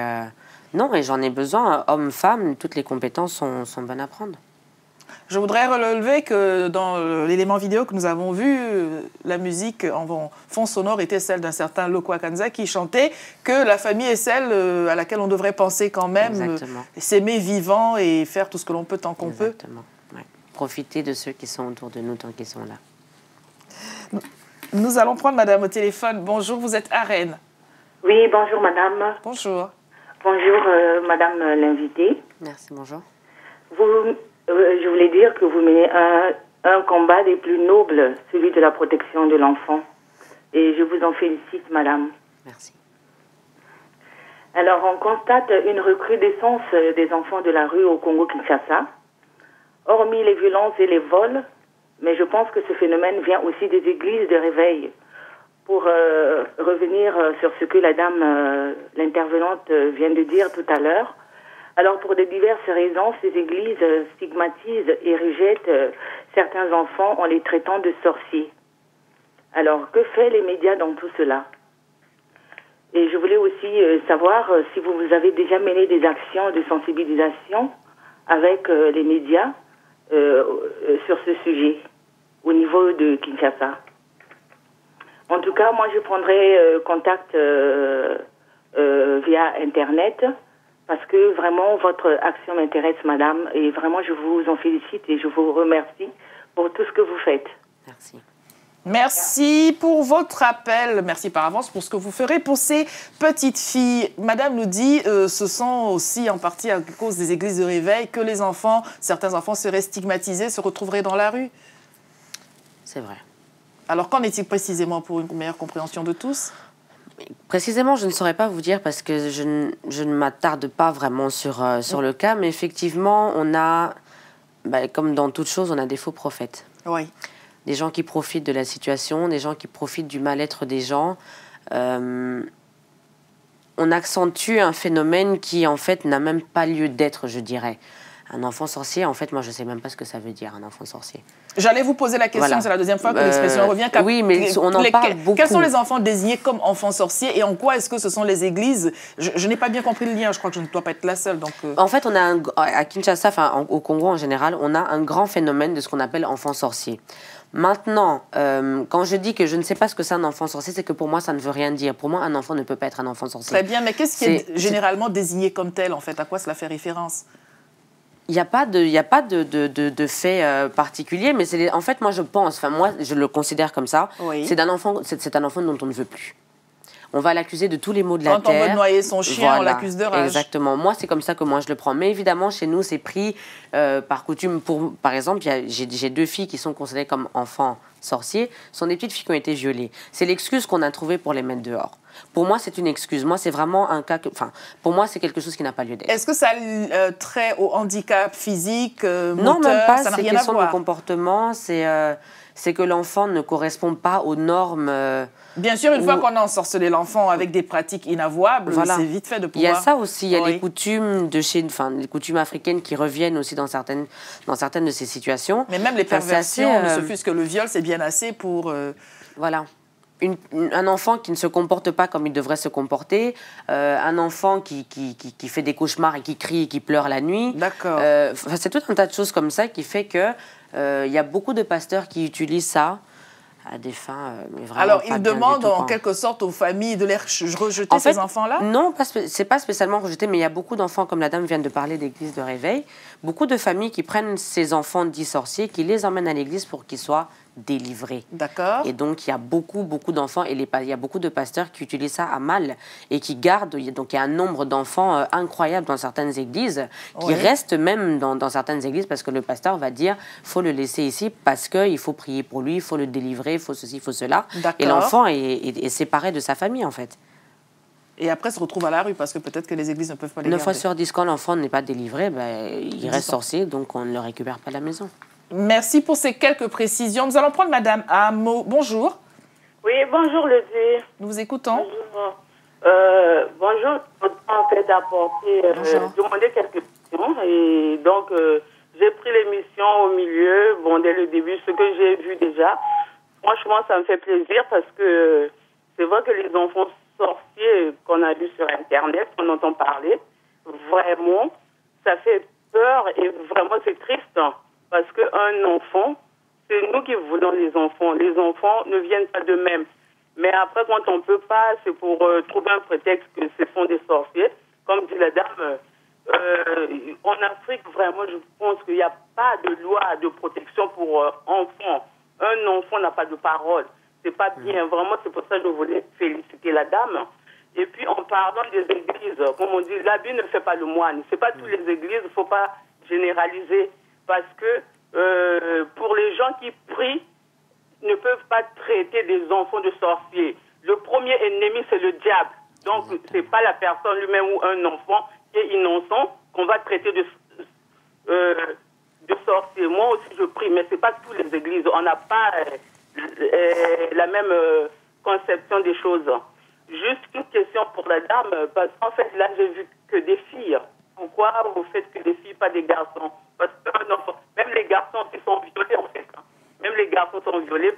non, et j'en ai besoin. Hommes, femmes, toutes les compétences sont bonnes à prendre. Je voudrais relever que dans l'élément vidéo que nous avons vu, la musique en fond sonore était celle d'un certain Lokwa Kanza qui chantait que la famille est celle à laquelle on devrait penser quand même, s'aimer vivant et faire tout ce que l'on peut tant qu'on peut. Exactement. Ouais. Profiter de ceux qui sont autour de nous tant qu'ils sont là. Nous allons prendre madame au téléphone. Bonjour, vous êtes à Rennes. Oui, bonjour madame. Bonjour. Bonjour madame l'invitée. Merci, bonjour. Je voulais dire que vous menez un combat des plus nobles, celui de la protection de l'enfant. Et je vous en félicite, madame. Merci. Alors, on constate une recrudescence des enfants de la rue au Congo-Kinshasa, hormis les violences et les vols, mais je pense que ce phénomène vient aussi des églises de réveil. Pour revenir sur ce que la dame, l'intervenante, vient de dire tout à l'heure, alors, pour de diverses raisons, ces églises stigmatisent et rejettent certains enfants en les traitant de sorciers. Alors, que fait les médias dans tout cela? Et je voulais aussi savoir si vous avez déjà mené des actions de sensibilisation avec les médias sur ce sujet, au niveau de Kinshasa. En tout cas, moi, je prendrai contact via Internet, parce que vraiment, votre action m'intéresse, madame, et vraiment, je vous en félicite et je vous remercie pour tout ce que vous faites. Merci. Merci pour votre appel. Merci par avance pour ce que vous ferez pour ces petites filles. Madame nous dit, ce sont aussi en partie à cause des églises de réveil que les enfants, certains enfants seraient stigmatisés, se retrouveraient dans la rue. C'est vrai. Alors, qu'en est-il précisément pour une meilleure compréhension de tous ? Précisément, je ne saurais pas vous dire parce que je ne m'attarde pas vraiment sur le cas, mais effectivement, on a, comme dans toute chose, on a des faux prophètes. Oui. Des gens qui profitent de la situation, des gens qui profitent du mal-être des gens. On accentue un phénomène qui, en fait, n'a même pas lieu d'être, je dirais. Un enfant sorcier, en fait, moi, je ne sais même pas ce que ça veut dire, un enfant sorcier. J'allais vous poser la question, voilà. C'est la deuxième fois que l'expression revient. Oui, mais on en parle beaucoup. Quels sont les enfants désignés comme enfants sorciers et en quoi est-ce que ce sont les églises? Je n'ai pas bien compris le lien, je crois que je ne dois pas être la seule. Donc En fait, on a à Kinshasa, enfin au Congo en général, on a un grand phénomène de ce qu'on appelle enfant sorcier. Maintenant, quand je dis que je ne sais pas ce que c'est un enfant sorcier, c'est que pour moi, ça ne veut rien dire. Pour moi, un enfant ne peut pas être un enfant sorcier. Très bien, mais qu'est-ce qui est généralement désigné comme tel, en fait? À quoi cela fait référence? Il n'y a pas de fait particulier, mais en fait, moi, je pense, enfin, moi, je le considère comme ça, oui. C'est un enfant dont on ne veut plus. On va l'accuser de tous les maux de la terre. Quand on veut noyer son chien, voilà, on l'accuse de rage. Exactement. Moi, c'est comme ça que moi, je le prends. Mais évidemment, chez nous, c'est pris par coutume. Par exemple, j'ai 2 filles qui sont considérées comme enfants sorciers. Ce sont des petites filles qui ont été violées. C'est l'excuse qu'on a trouvée pour les mettre dehors. Pour moi, c'est une excuse. Moi, c'est vraiment un cas pour moi, c'est quelque chose qui n'a pas lieu d'être. Est-ce que ça a trait au handicap physique, moteur? Non, même pas. Ça n'a c'est rien question à voir. de comportement. C'est que l'enfant ne correspond pas aux normes. Bien sûr, une fois qu'on a ensorcelé l'enfant avec des pratiques inavouables, voilà. C'est vite fait de pouvoir... Il y a ça aussi. Il y a les coutumes les coutumes africaines qui reviennent aussi dans certaines de ces situations. Mais même les perversions, ne se fût-ce que le viol, c'est bien assez pour... Voilà. un enfant qui ne se comporte pas comme il devrait se comporter, un enfant qui fait des cauchemars et qui crie et qui pleure la nuit. D'accord. C'est tout un tas de choses comme ça qui fait que il y a beaucoup de pasteurs qui utilisent ça à des fins mais vraiment Alors, pas ils bien demandent du tout, en quelque sorte aux familles de les rejeter, ces enfants-là? Non, c'est pas spécialement rejeté, mais il y a beaucoup d'enfants, comme la dame vient de parler d'église de réveil, beaucoup de familles qui prennent ces enfants dits sorciers, qui les emmènent à l'église pour qu'ils soient délivrés. D'accord. Et donc, il y a beaucoup d'enfants, et il y a beaucoup de pasteurs qui utilisent ça à mal, et qui gardent, donc il y a un nombre d'enfants incroyable dans certaines églises, qui restent même dans certaines églises, parce que le pasteur va dire, il faut le laisser ici, parce qu'il faut prier pour lui, il faut le délivrer, il faut ceci, il faut cela. Et l'enfant est séparé de sa famille, en fait. Et après, se retrouve à la rue, parce que peut-être que les églises ne peuvent pas les garder. 9 fois sur 10, quand l'enfant n'est pas délivré, il reste sorcier, donc on ne le récupère pas à la maison. Merci pour ces quelques précisions. Nous allons prendre Madame Amo. Bonjour. Oui, bonjour Lydie. Nous vous écoutons. Bonjour. Bonjour. En fait, d'apporter, demander quelques questions. Et donc, j'ai pris l'émission au milieu, dès le début, ce que j'ai vu déjà. Franchement, ça me fait plaisir parce que c'est vrai que les enfants sorciers qu'on a vus sur Internet, qu'on entend parler, vraiment, ça fait peur et vraiment, c'est triste. Parce qu'un enfant, c'est nous qui voulons les enfants. Les enfants ne viennent pas d'eux-mêmes. Mais après, quand on ne peut pas, c'est pour trouver un prétexte que ce sont des sorciers. Comme dit la dame, en Afrique, vraiment, je pense qu'il n'y a pas de loi de protection pour enfants. Un enfant n'a pas de parole. C'est pas bien. Vraiment, c'est pour ça que je voulais féliciter la dame. Et puis, en parlant des églises, comme on dit, l'habit ne fait pas le moine. C'est pas toutes les églises, il ne faut pas généraliser. Parce que pour les gens qui prient, ne peuvent pas traiter des enfants de sorciers. Le premier ennemi, c'est le diable. Donc, ce n'est pas la personne lui-même ou un enfant qui est innocent qu'on va traiter de sorcier. Moi aussi, je prie, mais ce n'est pas toutes les églises. On n'a pas la même conception des choses. Juste une question pour la dame, parce qu'en fait, là, j'ai vu que des filles. Pourquoi vous faites que des filles, pas des garçons? Parce qu'un enfant, même les garçons qui sont violés, en fait. Même les garçons sont violés.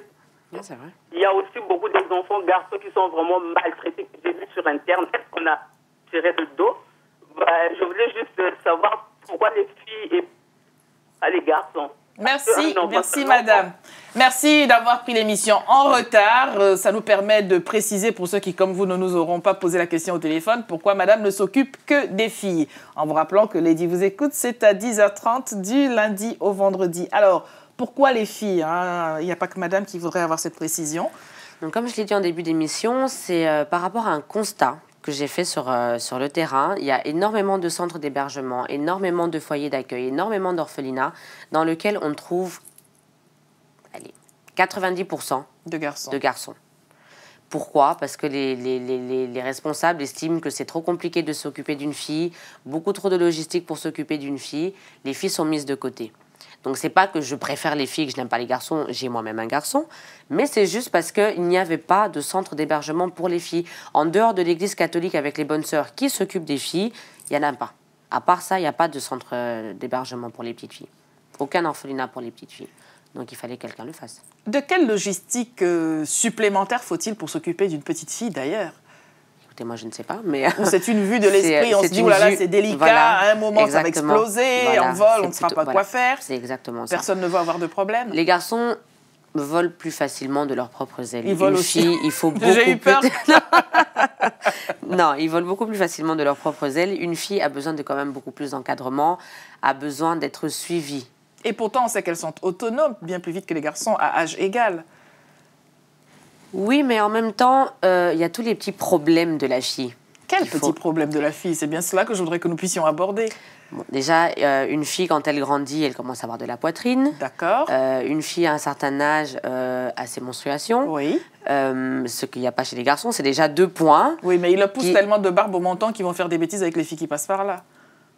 Oui, c'est vrai. Il y a aussi beaucoup d'enfants garçons qui sont vraiment maltraités, que j'ai vu sur Internet, qu'on a tiré le dos. Je voulais juste savoir pourquoi les filles et pas les garçons. Merci madame. Merci d'avoir pris l'émission en retard. Ça nous permet de préciser pour ceux qui, comme vous, ne nous auront pas posé la question au téléphone, pourquoi madame ne s'occupe que des filles. En vous rappelant que Lady vous écoute, c'est à 10h30 du lundi au vendredi. Alors, pourquoi les filles, hein? Il n'y a pas que madame qui voudrait avoir cette précision. Donc, comme je l'ai dit en début d'émission, c'est par rapport à un constat que j'ai fait sur le terrain. Il y a énormément de centres d'hébergement, énormément de foyers d'accueil, énormément d'orphelinats dans lesquels on trouve 90% de garçons. Pourquoi? Parce que les responsables estiment que c'est trop compliqué de s'occuper d'une fille, beaucoup trop de logistique pour s'occuper d'une fille. Les filles sont mises de côté. Donc, c'est pas que je préfère les filles, que je n'aime pas les garçons, j'ai moi-même un garçon, mais c'est juste parce qu'il n'y avait pas de centre d'hébergement pour les filles. En dehors de l'église catholique avec les bonnes sœurs qui s'occupent des filles, il n'y en a pas. À part ça, il n'y a pas de centre d'hébergement pour les petites filles. Aucun orphelinat pour les petites filles. Donc, il fallait que quelqu'un le fasse. De quelle logistique supplémentaire faut-il pour s'occuper d'une petite fille, d'ailleurs? Écoutez, moi, je ne sais pas, mais... C'est une vue de l'esprit, on se dit, oh là là, c'est délicat, voilà, à un moment, ça va exploser, voilà, en vol, on ne saura pas quoi faire. C'est exactement ça. Personne ne veut avoir de problème. Les garçons volent plus facilement de leurs propres ailes. Ils volent aussi. Fille, il faut beaucoup... J'ai eu peur. Non, ils volent beaucoup plus facilement de leurs propres ailes. Une fille a besoin de quand même beaucoup plus d'encadrement, a besoin d'être suivie. Et pourtant, on sait qu'elles sont autonomes bien plus vite que les garçons à âge égal. Oui, mais en même temps, il y a tous les petits problèmes de la fille. Quels petits problèmes de la fille? C'est bien cela que je voudrais que nous puissions aborder. Bon, déjà, une fille, quand elle grandit, elle commence à avoir de la poitrine. D'accord. Une fille, à un certain âge, a ses menstruations. Oui. Ce qu'il n'y a pas chez les garçons, c'est déjà 2 points. Oui, mais ils poussent tellement de barbe au menton qu'ils vont faire des bêtises avec les filles qui passent par là.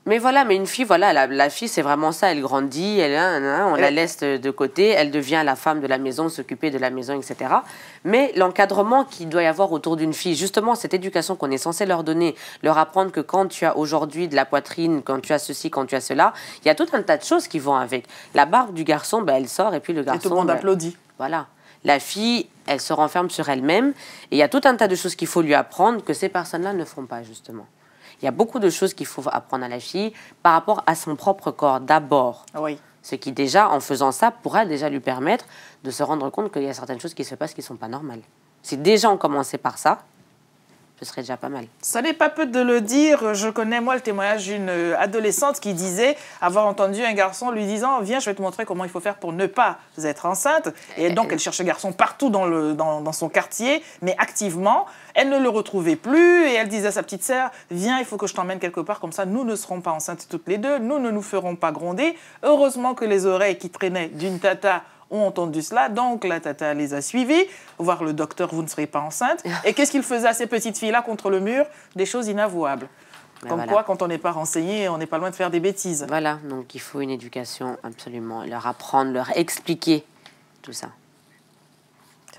Mais voilà, mais une fille, voilà, la fille, c'est vraiment ça. Elle grandit, on la laisse de côté, elle devient la femme de la maison, s'occuper de la maison, etc. Mais l'encadrement qu'il doit y avoir autour d'une fille, justement, cette éducation qu'on est censé leur donner, leur apprendre que quand tu as aujourd'hui de la poitrine, quand tu as ceci, quand tu as cela, il y a tout un tas de choses qui vont avec. La barbe du garçon, elle sort et puis le garçon... Et tout le monde applaudit. Voilà. La fille, elle se renferme sur elle-même. Et il y a tout un tas de choses qu'il faut lui apprendre que ces personnes-là ne font pas, justement. Il y a beaucoup de choses qu'il faut apprendre à la fille par rapport à son propre corps, d'abord. Oui. Ce qui, déjà, en faisant ça, pourra déjà lui permettre de se rendre compte qu'il y a certaines choses qui se passent qui ne sont pas normales. Si déjà on commençait par ça, ce serait déjà pas mal. Ça n'est pas peu de le dire. Je connais, moi, le témoignage d'une adolescente qui disait avoir entendu un garçon lui disant « Viens, je vais te montrer comment il faut faire pour ne pas être enceinte ». Et donc, elle cherchait garçon partout dans son quartier, mais activement. Elle ne le retrouvait plus et elle disait à sa petite sœur « Viens, il faut que je t'emmène quelque part, comme ça, nous ne serons pas enceintes toutes les deux, nous ne nous ferons pas gronder ». Heureusement que les oreilles qui traînaient d'une tata ont entendu cela, donc la tata les a suivis, voir le docteur, vous ne serez pas enceinte. Et qu'est-ce qu'il faisait à ces petites filles-là contre le mur? Des choses inavouables. Comme voilà. Quoi, quand on n'est pas renseigné, on n'est pas loin de faire des bêtises. Voilà, donc il faut une éducation, absolument. Leur apprendre, leur expliquer tout ça.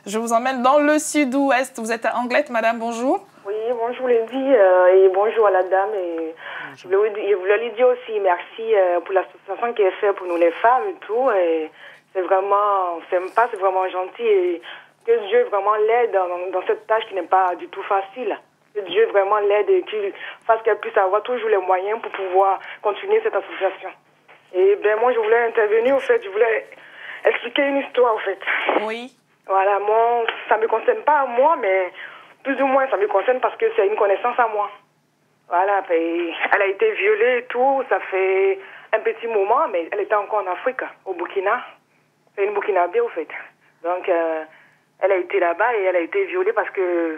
Je vous emmène dans le sud-ouest. Vous êtes à Anglette, madame, bonjour. Oui, bonjour Lady, et bonjour à la dame. Et je voulais lui dire aussi merci pour l'association qui est faite pour nous les femmes et tout. Et c'est vraiment sympa, c'est vraiment gentil. Et que Dieu vraiment l'aide dans cette tâche qui n'est pas du tout facile. Que Dieu vraiment l'aide et qu'il fasse qu'elle puisse avoir toujours les moyens pour pouvoir continuer cette association. Et ben moi, je voulais intervenir, au fait, je voulais expliquer une histoire, au fait. Oui. Voilà, moi, ça ne me concerne pas à moi, mais plus ou moins ça me concerne parce que c'est une connaissance à moi. Voilà, elle a été violée et tout, ça fait un petit moment, mais elle était encore en Afrique, au Burkina. C'est une Burkinabé, au fait. Donc, elle a été là-bas et elle a été violée parce que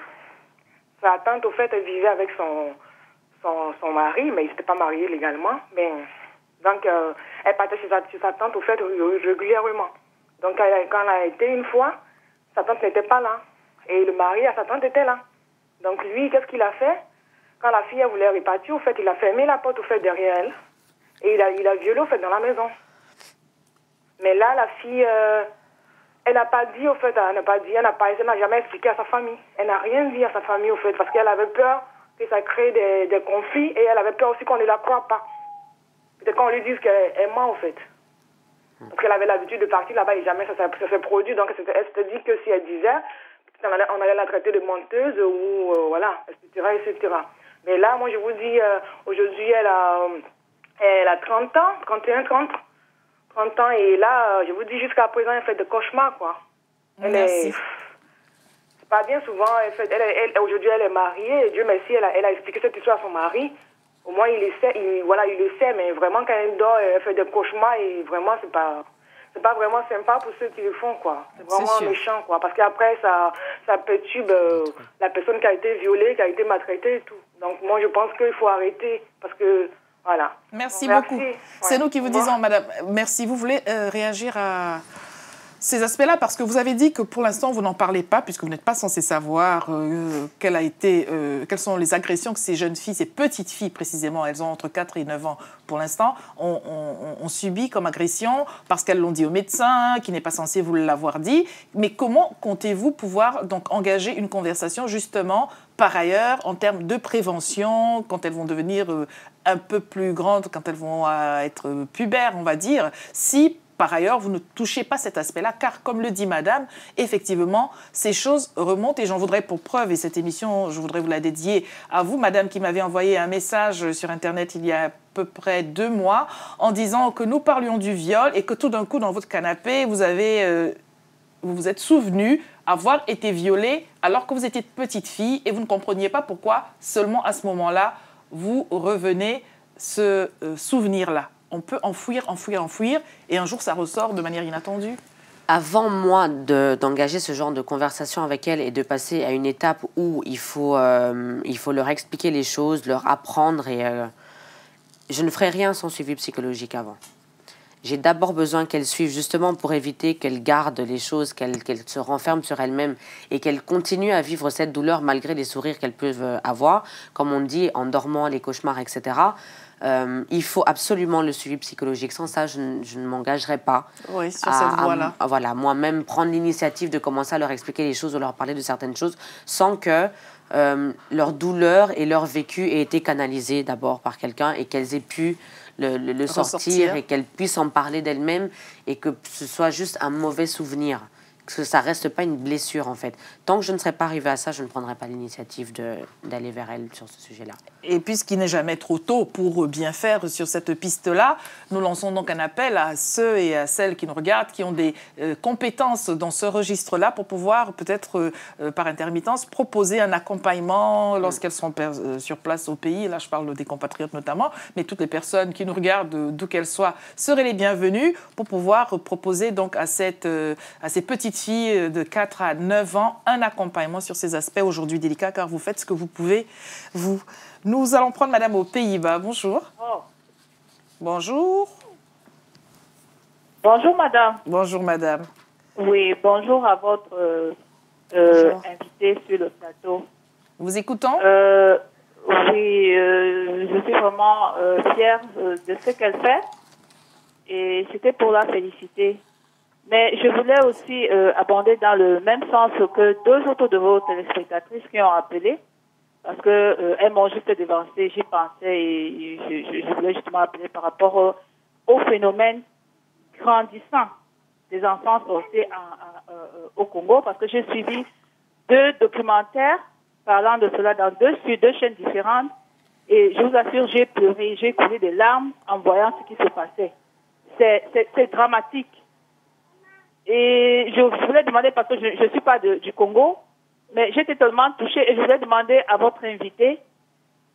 sa tante, au fait, elle vivait avec son mari, mais ils n'étaient pas mariés légalement. Mais, donc, elle partait chez sa tante, au fait, régulièrement. Donc, quand elle a été une fois, sa tante n'était pas là. Et le mari à sa tante était là. Donc, lui, qu'est-ce qu'il a fait? Quand la fille elle voulait repartir, au fait, il a fermé la porte, au fait, derrière elle. Et il a violé, au fait, dans la maison. Mais là, la fille, elle n'a pas dit, au fait, elle n'a jamais expliqué à sa famille. Elle n'a rien dit à sa famille, au fait, parce qu'elle avait peur que ça crée des conflits et elle avait peur aussi qu'on ne la croie pas. Peut-être qu'on lui dise qu'elle ment, au fait. Parce qu'elle avait l'habitude de partir là-bas et jamais ça s'est produit. Donc, elle s'était dit que si elle disait, on allait la traiter de menteuse ou voilà, etc. Mais là, moi, je vous dis, aujourd'hui, elle a 30 ans, 30 ans. Et là, je vous dis, jusqu'à présent, elle fait des cauchemars, quoi. Merci. C'est pas bien souvent. Aujourd'hui, elle est mariée. Et Dieu merci, elle a expliqué cette histoire à son mari. Au moins, il le sait, mais vraiment, quand elle dort, elle fait des cauchemars et vraiment, c'est pas vraiment sympa pour ceux qui le font, quoi. C'est vraiment méchant, quoi. Parce qu'après, ça perturbe la personne qui a été violée, qui a été maltraitée et tout. Donc, moi, je pense qu'il faut arrêter parce que, voilà. Merci beaucoup. C'est nous qui vous disons, madame, merci. Vous voulez réagir à ces aspects-là, parce que vous avez dit que pour l'instant, vous n'en parlez pas, puisque vous n'êtes pas censé savoir quelles sont les agressions que ces jeunes filles, ces petites filles précisément, elles ont entre 4 et 9 ans pour l'instant, ont subi comme agression, parce qu'elles l'ont dit au médecin, qui n'est pas censé vous l'avoir dit. Mais comment comptez-vous pouvoir donc engager une conversation, justement, par ailleurs, en termes de prévention, quand elles vont devenir un peu plus grandes, quand elles vont être pubères, on va dire, si par ailleurs, vous ne touchez pas cet aspect-là, car comme le dit madame, effectivement, ces choses remontent, et j'en voudrais pour preuve, et cette émission, je voudrais vous la dédier à vous, madame, qui m'avait envoyé un message sur Internet il y a à peu près 2 mois, en disant que nous parlions du viol, et que tout d'un coup, dans votre canapé, vous vous êtes souvenu avoir été violée alors que vous étiez petite fille, et vous ne compreniez pas pourquoi, seulement à ce moment-là, vous revenez ce souvenir-là. On peut enfouir, et un jour, ça ressort de manière inattendue. Avant, moi, d'engager ce genre de conversation avec elle et de passer à une étape où il faut leur expliquer les choses, leur apprendre, et je ne ferai rien sans suivi psychologique avant. J'ai d'abord besoin qu'elle suive, justement pour éviter qu'elle garde les choses, qu'elle se renferme sur elle-même et qu'elle continue à vivre cette douleur malgré les sourires qu'elles peuvent avoir, comme on dit, en dormant, les cauchemars, etc. Il faut absolument le suivi psychologique. Sans ça, je ne m'engagerai pas. Oui, sur cette voie-là. Voilà, moi-même prendre l'initiative de commencer à leur expliquer les choses ou leur parler de certaines choses sans que leur douleur et leur vécu aient été canalisés d'abord par quelqu'un et qu'elles aient pu le sortir et qu'elles puissent en parler d'elles-mêmes et que ce soit juste un mauvais souvenir. que ça reste pas une blessure en fait. Tant que je ne serais pas arrivée à ça, je ne prendrais pas l'initiative d'aller vers elle sur ce sujet-là. Et puisqu'il n'est jamais trop tôt pour bien faire sur cette piste-là, nous lançons donc un appel à ceux et à celles qui nous regardent, qui ont des compétences dans ce registre-là, pour pouvoir peut-être par intermittence proposer un accompagnement lorsqu'elles sont sur place au pays. Là, je parle des compatriotes notamment, mais toutes les personnes qui nous regardent, d'où qu'elles soient, seraient les bienvenues pour pouvoir proposer donc à ces petites filles de 4 à 9 ans un accompagnement sur ces aspects aujourd'hui délicats, car vous faites ce que vous pouvez, vous. Nous allons prendre Madame aux Pays-Bas. Bonjour. Oh. Bonjour. Bonjour, Madame. Bonjour, Madame. Oui, bonjour à votre invité sur le plateau. Vous écoutons? Oui, je suis vraiment fière de ce qu'elle fait et c'était pour la féliciter. Mais je voulais aussi abonder dans le même sens que deux autres de vos téléspectatrices qui ont appelé, parce qu'elles m'ont juste dévancé, j'y pensais et je voulais justement appeler par rapport au phénomène grandissant des enfants sortis au Congo, parce que j'ai suivi 2 documentaires parlant de cela sur 2 chaînes différentes et je vous assure, j'ai pleuré, j'ai coulé des larmes en voyant ce qui se passait. C'est dramatique. Et je voulais demander, parce que je ne suis pas du Congo, mais j'étais tellement touchée et je voulais demander à votre invité,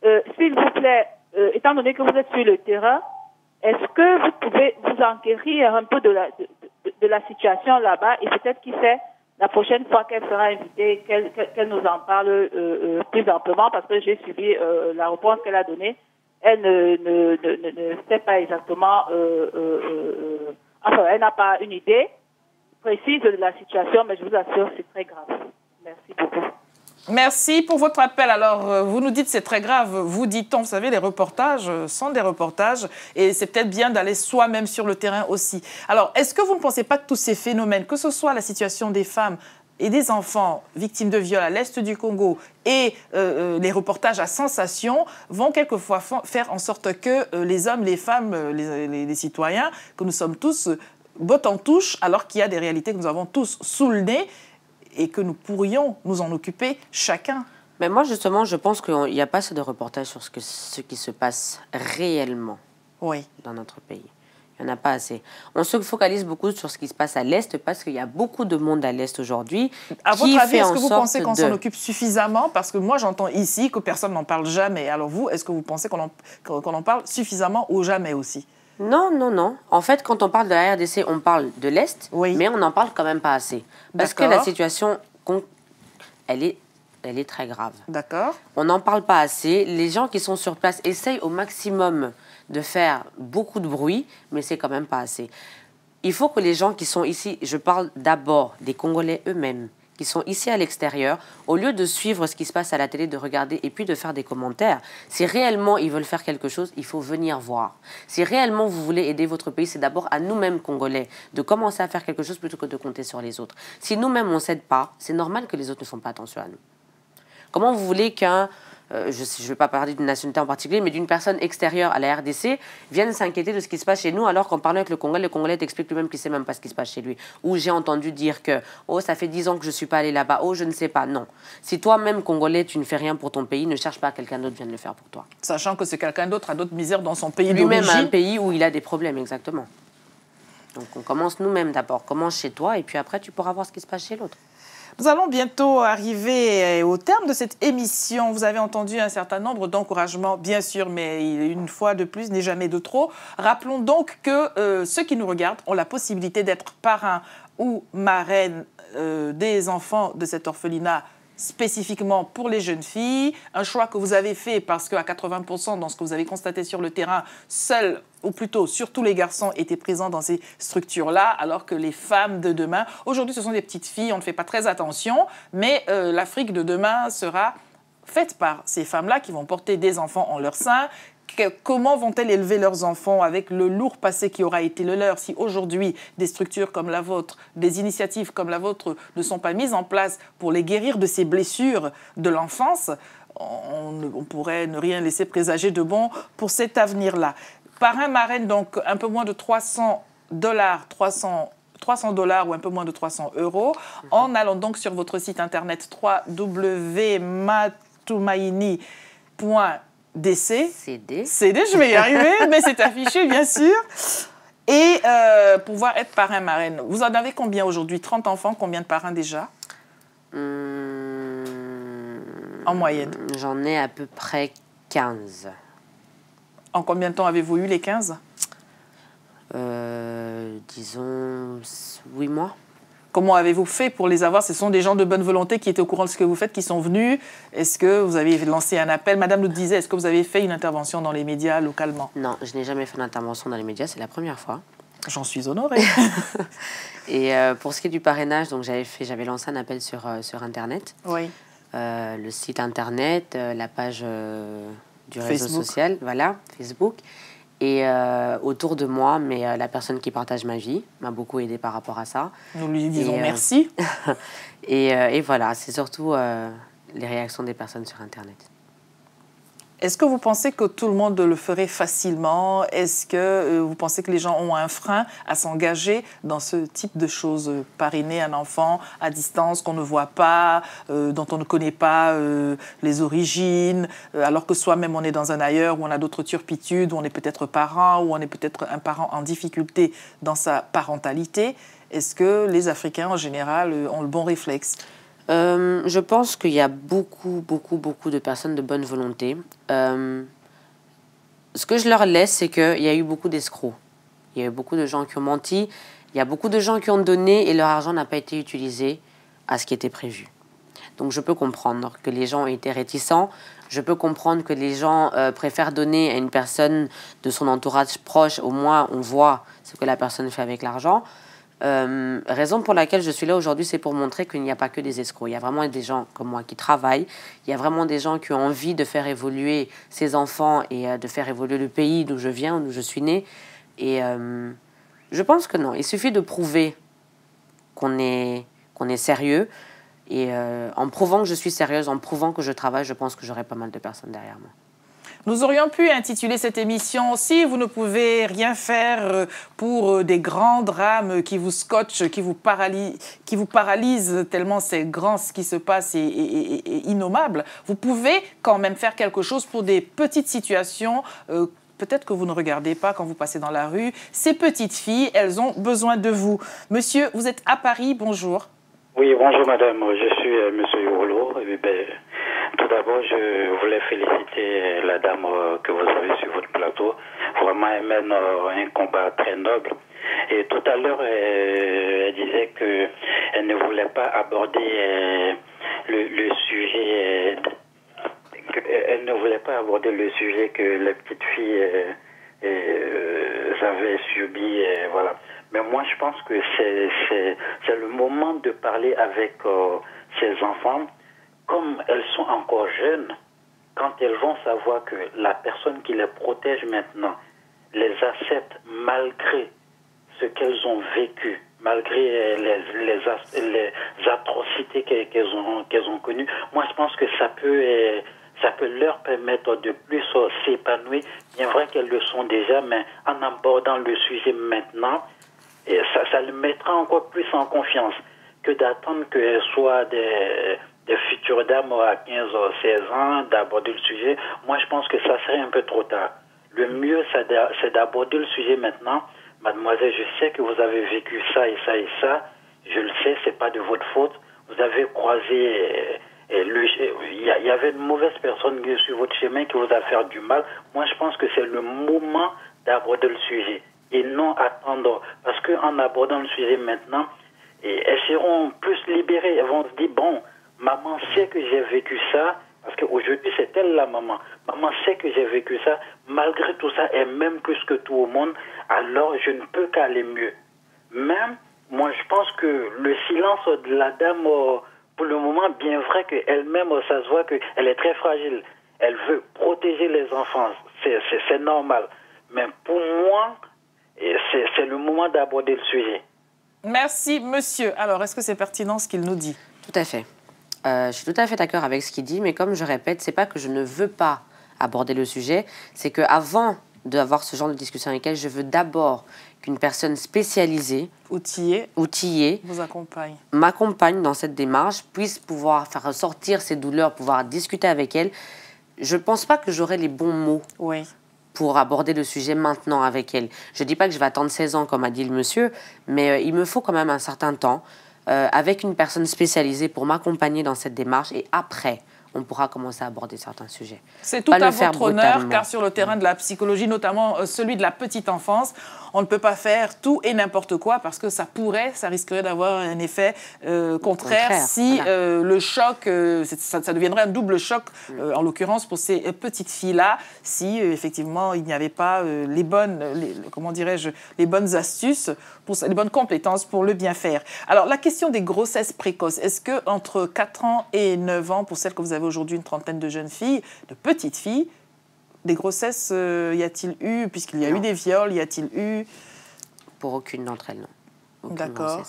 s'il vous plaît, étant donné que vous êtes sur le terrain, est-ce que vous pouvez vous enquérir un peu de la situation là-bas et peut-être qui sait, la prochaine fois qu'elle sera invitée, qu'elle nous en parle plus amplement, parce que j'ai suivi la réponse qu'elle a donnée. Elle ne sait pas exactement, enfin, elle n'a pas une idée précise de la situation, mais je vous assure, c'est très grave. Merci beaucoup. Merci pour votre appel. Alors, vous nous dites c'est très grave. Vous dit-on, vous savez, les reportages sont des reportages et c'est peut-être bien d'aller soi-même sur le terrain aussi. Alors, est-ce que vous ne pensez pas que tous ces phénomènes, que ce soit la situation des femmes et des enfants victimes de viols à l'est du Congo et les reportages à sensation, vont quelquefois faire en sorte que les hommes, les femmes, les citoyens, que nous sommes tous bottes en touche, alors qu'il y a des réalités que nous avons tous sous le nez et que nous pourrions nous en occuper chacun. Mais moi, justement, je pense qu'il n'y a pas assez de reportages sur ce qui se passe réellement dans notre pays. Il n'y en a pas assez. On se focalise beaucoup sur ce qui se passe à l'Est parce qu'il y a beaucoup de monde à l'Est aujourd'hui. À votre avis, est-ce que vous pensez qu'on s'en occupe suffisamment? Parce que moi, j'entends ici que personne n'en parle jamais. Alors vous, est-ce que vous pensez qu'on en parle suffisamment ou jamais aussi? Non, non, non. En fait, quand on parle de la RDC, on parle de l'Est, mais on n'en parle quand même pas assez. Parce que la situation, elle est très grave. D'accord. On n'en parle pas assez. Les gens qui sont sur place essayent au maximum de faire beaucoup de bruit, mais c'est quand même pas assez. Il faut que les gens qui sont ici, je parle d'abord des Congolais eux-mêmes, qui sont ici à l'extérieur, au lieu de suivre ce qui se passe à la télé, de regarder et puis de faire des commentaires, si réellement ils veulent faire quelque chose, il faut venir voir. Si réellement vous voulez aider votre pays, c'est d'abord à nous-mêmes Congolais de commencer à faire quelque chose plutôt que de compter sur les autres. Si nous-mêmes on ne s'aide pas, c'est normal que les autres ne font pas attention à nous. Comment vous voulez qu'un, je ne vais pas parler d'une nationalité en particulier, mais d'une personne extérieure à la RDC vienne s'inquiéter de ce qui se passe chez nous, alors qu'en parlant avec le Congolais t'explique lui-même qu'il ne sait même pas ce qui se passe chez lui. Ou j'ai entendu dire que « Oh, ça fait 10 ans que je ne suis pas allé là-bas. Oh, je ne sais pas. » Non. Si toi-même, Congolais, tu ne fais rien pour ton pays, ne cherche pas que quelqu'un d'autre vienne le faire pour toi. Sachant que c'est quelqu'un d'autre a d'autres misères dans son pays d'origine. Lui-même a un pays où il a des problèmes, exactement. Donc on commence nous-mêmes d'abord. Commence chez toi et puis après, tu pourras voir ce qui se passe chez l'autre. Nous allons bientôt arriver au terme de cette émission. Vous avez entendu un certain nombre d'encouragements, bien sûr, mais une fois de plus n'est jamais de trop. Rappelons donc que ceux qui nous regardent ont la possibilité d'être parrains ou marraines des enfants de cet orphelinat spécifiquement pour les jeunes filles, un choix que vous avez fait parce qu'à 80% dans ce que vous avez constaté sur le terrain, seuls, ou plutôt surtout les garçons étaient présents dans ces structures-là, alors que les femmes de demain, aujourd'hui ce sont des petites filles, on ne fait pas très attention, mais l'Afrique de demain sera faite par ces femmes-là qui vont porter des enfants en leur sein. Comment vont-elles élever leurs enfants avec le lourd passé qui aura été le leur si aujourd'hui des structures comme la vôtre, des initiatives comme la vôtre ne sont pas mises en place pour les guérir de ces blessures de l'enfance? On pourrait ne rien laisser présager de bon pour cet avenir-là. Parrain, marraine, donc un peu moins de $300, $300 ou un peu moins de 300 €, en allant donc sur votre site internet www.matumaini.dc. CD, je vais y arriver, mais c'est affiché, bien sûr. Et pouvoir être parrain-marraine. Vous en avez combien aujourd'hui? 30 enfants, combien de parrains déjà? En moyenne. J'en ai à peu près 15. En combien de temps avez-vous eu les 15? Disons 8 mois. Comment avez-vous fait pour les avoir? Ce sont des gens de bonne volonté qui étaient au courant de ce que vous faites, qui sont venus. Est-ce que vous avez lancé un appel? Madame nous disait, est-ce que vous avez fait une intervention dans les médias localement? Non, je n'ai jamais fait d'intervention dans les médias, c'est la première fois. J'en suis honorée. Et pour ce qui est du parrainage, donc j'avais lancé un appel sur Internet. Oui. Le site Internet, la page du réseau Facebook. social, voilà, Facebook. Et autour de moi, mais la personne qui partage ma vie m'a beaucoup aidée par rapport à ça. Nous lui disons merci. Et voilà, c'est surtout les réactions des personnes sur Internet. Est-ce que vous pensez que tout le monde le ferait facilement? Est-ce que vous pensez que les gens ont un frein à s'engager dans ce type de choses? Parrainer un enfant à distance qu'on ne voit pas, dont on ne connaît pas les origines, alors que soi-même on est dans un ailleurs où on a d'autres turpitudes, où on est peut-être parent, où on est peut-être un parent en difficulté dans sa parentalité. Est-ce que les Africains en général ont le bon réflexe? Je pense qu'il y a beaucoup de personnes de bonne volonté. Ce que je leur laisse, c'est qu'il y a eu beaucoup d'escrocs. Il y a eu beaucoup de gens qui ont menti. Il y a beaucoup de gens qui ont donné et leur argent n'a pas été utilisé à ce qui était prévu. Donc je peux comprendre que les gens ont été réticents. Je peux comprendre que les gens préfèrent donner à une personne de son entourage proche. Au moins, on voit ce que la personne fait avec l'argent. Raison pour laquelle je suis là aujourd'hui, c'est pour montrer qu'il n'y a pas que des escrocs. Il y a vraiment des gens comme moi qui travaillent. Il y a vraiment des gens qui ont envie de faire évoluer ses enfants et de faire évoluer le pays d'où je viens, d'où je suis née. Et je pense que non. Il suffit de prouver qu'on est sérieux. Et en prouvant que je suis sérieuse, en prouvant que je travaille, je pense que j'aurai pas mal de personnes derrière moi. Nous aurions pu intituler cette émission « Si vous ne pouvez rien faire pour des grands drames qui vous scotchent, qui vous paralysent tellement c'est grand ce qui se passe et innommable, vous pouvez quand même faire quelque chose pour des petites situations peut-être que vous ne regardez pas quand vous passez dans la rue. Ces petites filles, elles ont besoin de vous. Monsieur, vous êtes à Paris, bonjour. Oui, bonjour madame, je suis monsieur Yolo. Tout d'abord, je voulais féliciter la dame que vous avez sur votre plateau. Vraiment, elle mène un combat très noble. Et tout à l'heure, elle disait qu'elle ne voulait pas aborder le sujet. Elle ne voulait pas aborder le sujet que les petites filles avaient subi. Voilà. Mais moi, je pense que c'est le moment de parler avec ces enfants. Comme elles sont encore jeunes, quand elles vont savoir que la personne qui les protège maintenant les accepte malgré ce qu'elles ont vécu, malgré les atrocités qu'elles ont connues, moi je pense que ça peut leur permettre de plus s'épanouir. Bien vrai qu'elles le sont déjà, mais en abordant le sujet maintenant, et ça les mettra encore plus en confiance que d'attendre qu'elles soient des futures dames à 15 ou 16 ans, d'aborder le sujet. Moi, je pense que ça serait un peu trop tard. Le mieux, c'est d'aborder le sujet maintenant. Mademoiselle, je sais que vous avez vécu ça et ça et ça. Je le sais, c'est pas de votre faute. Vous avez croisé... Il y avait de mauvaises personnes sur votre chemin qui vous a fait du mal. Moi, je pense que c'est le moment d'aborder le sujet et non attendre. Parce qu'en abordant le sujet maintenant, elles seront plus libérées. Elles vont se dire, bon, maman sait que j'ai vécu ça, parce qu'aujourd'hui c'est elle la maman. Maman sait que j'ai vécu ça, malgré tout ça, elle m'aime plus que tout le monde, alors je ne peux qu'aller mieux. Même, moi je pense que le silence de la dame, pour le moment, bien vrai qu'elle-même, ça se voit qu'elle est très fragile. Elle veut protéger les enfants, c'est normal. Mais pour moi, c'est le moment d'aborder le sujet. Merci, monsieur. Alors, est-ce que c'est pertinent ce qu'il nous dit? Tout à fait. Je suis tout à fait d'accord avec ce qu'il dit, mais comme je répète, c'est pas que je ne veux pas aborder le sujet, c'est qu'avant d'avoir ce genre de discussion avec elle, je veux d'abord qu'une personne spécialisée, outillée vous accompagne, m'accompagne dans cette démarche, puisse pouvoir faire ressortir ses douleurs, pouvoir discuter avec elle. Je ne pense pas que j'aurai les bons mots pour aborder le sujet maintenant avec elle. Je ne dis pas que je vais attendre 16 ans, comme a dit le monsieur, mais il me faut quand même un certain temps avec une personne spécialisée pour m'accompagner dans cette démarche. Et après, on pourra commencer à aborder certains sujets. C'est tout à votre honneur, car sur le terrain de la psychologie, notamment celui de la petite enfance, on ne peut pas faire tout et n'importe quoi parce que ça risquerait d'avoir un effet contraire si le choc, ça deviendrait un double choc, en l'occurrence pour ces petites filles-là, si effectivement il n'y avait pas les bonnes astuces, les bonnes compétences pour le bien faire. Alors la question des grossesses précoces, est-ce que entre 4 ans et 9 ans, pour celles que vous avez aujourd'hui une trentaine de jeunes filles, de petites filles, des grossesses, y a-t-il eu, puisqu'il y a eu des viols, y a-t-il eu? Pour aucune d'entre elles, non. D'accord.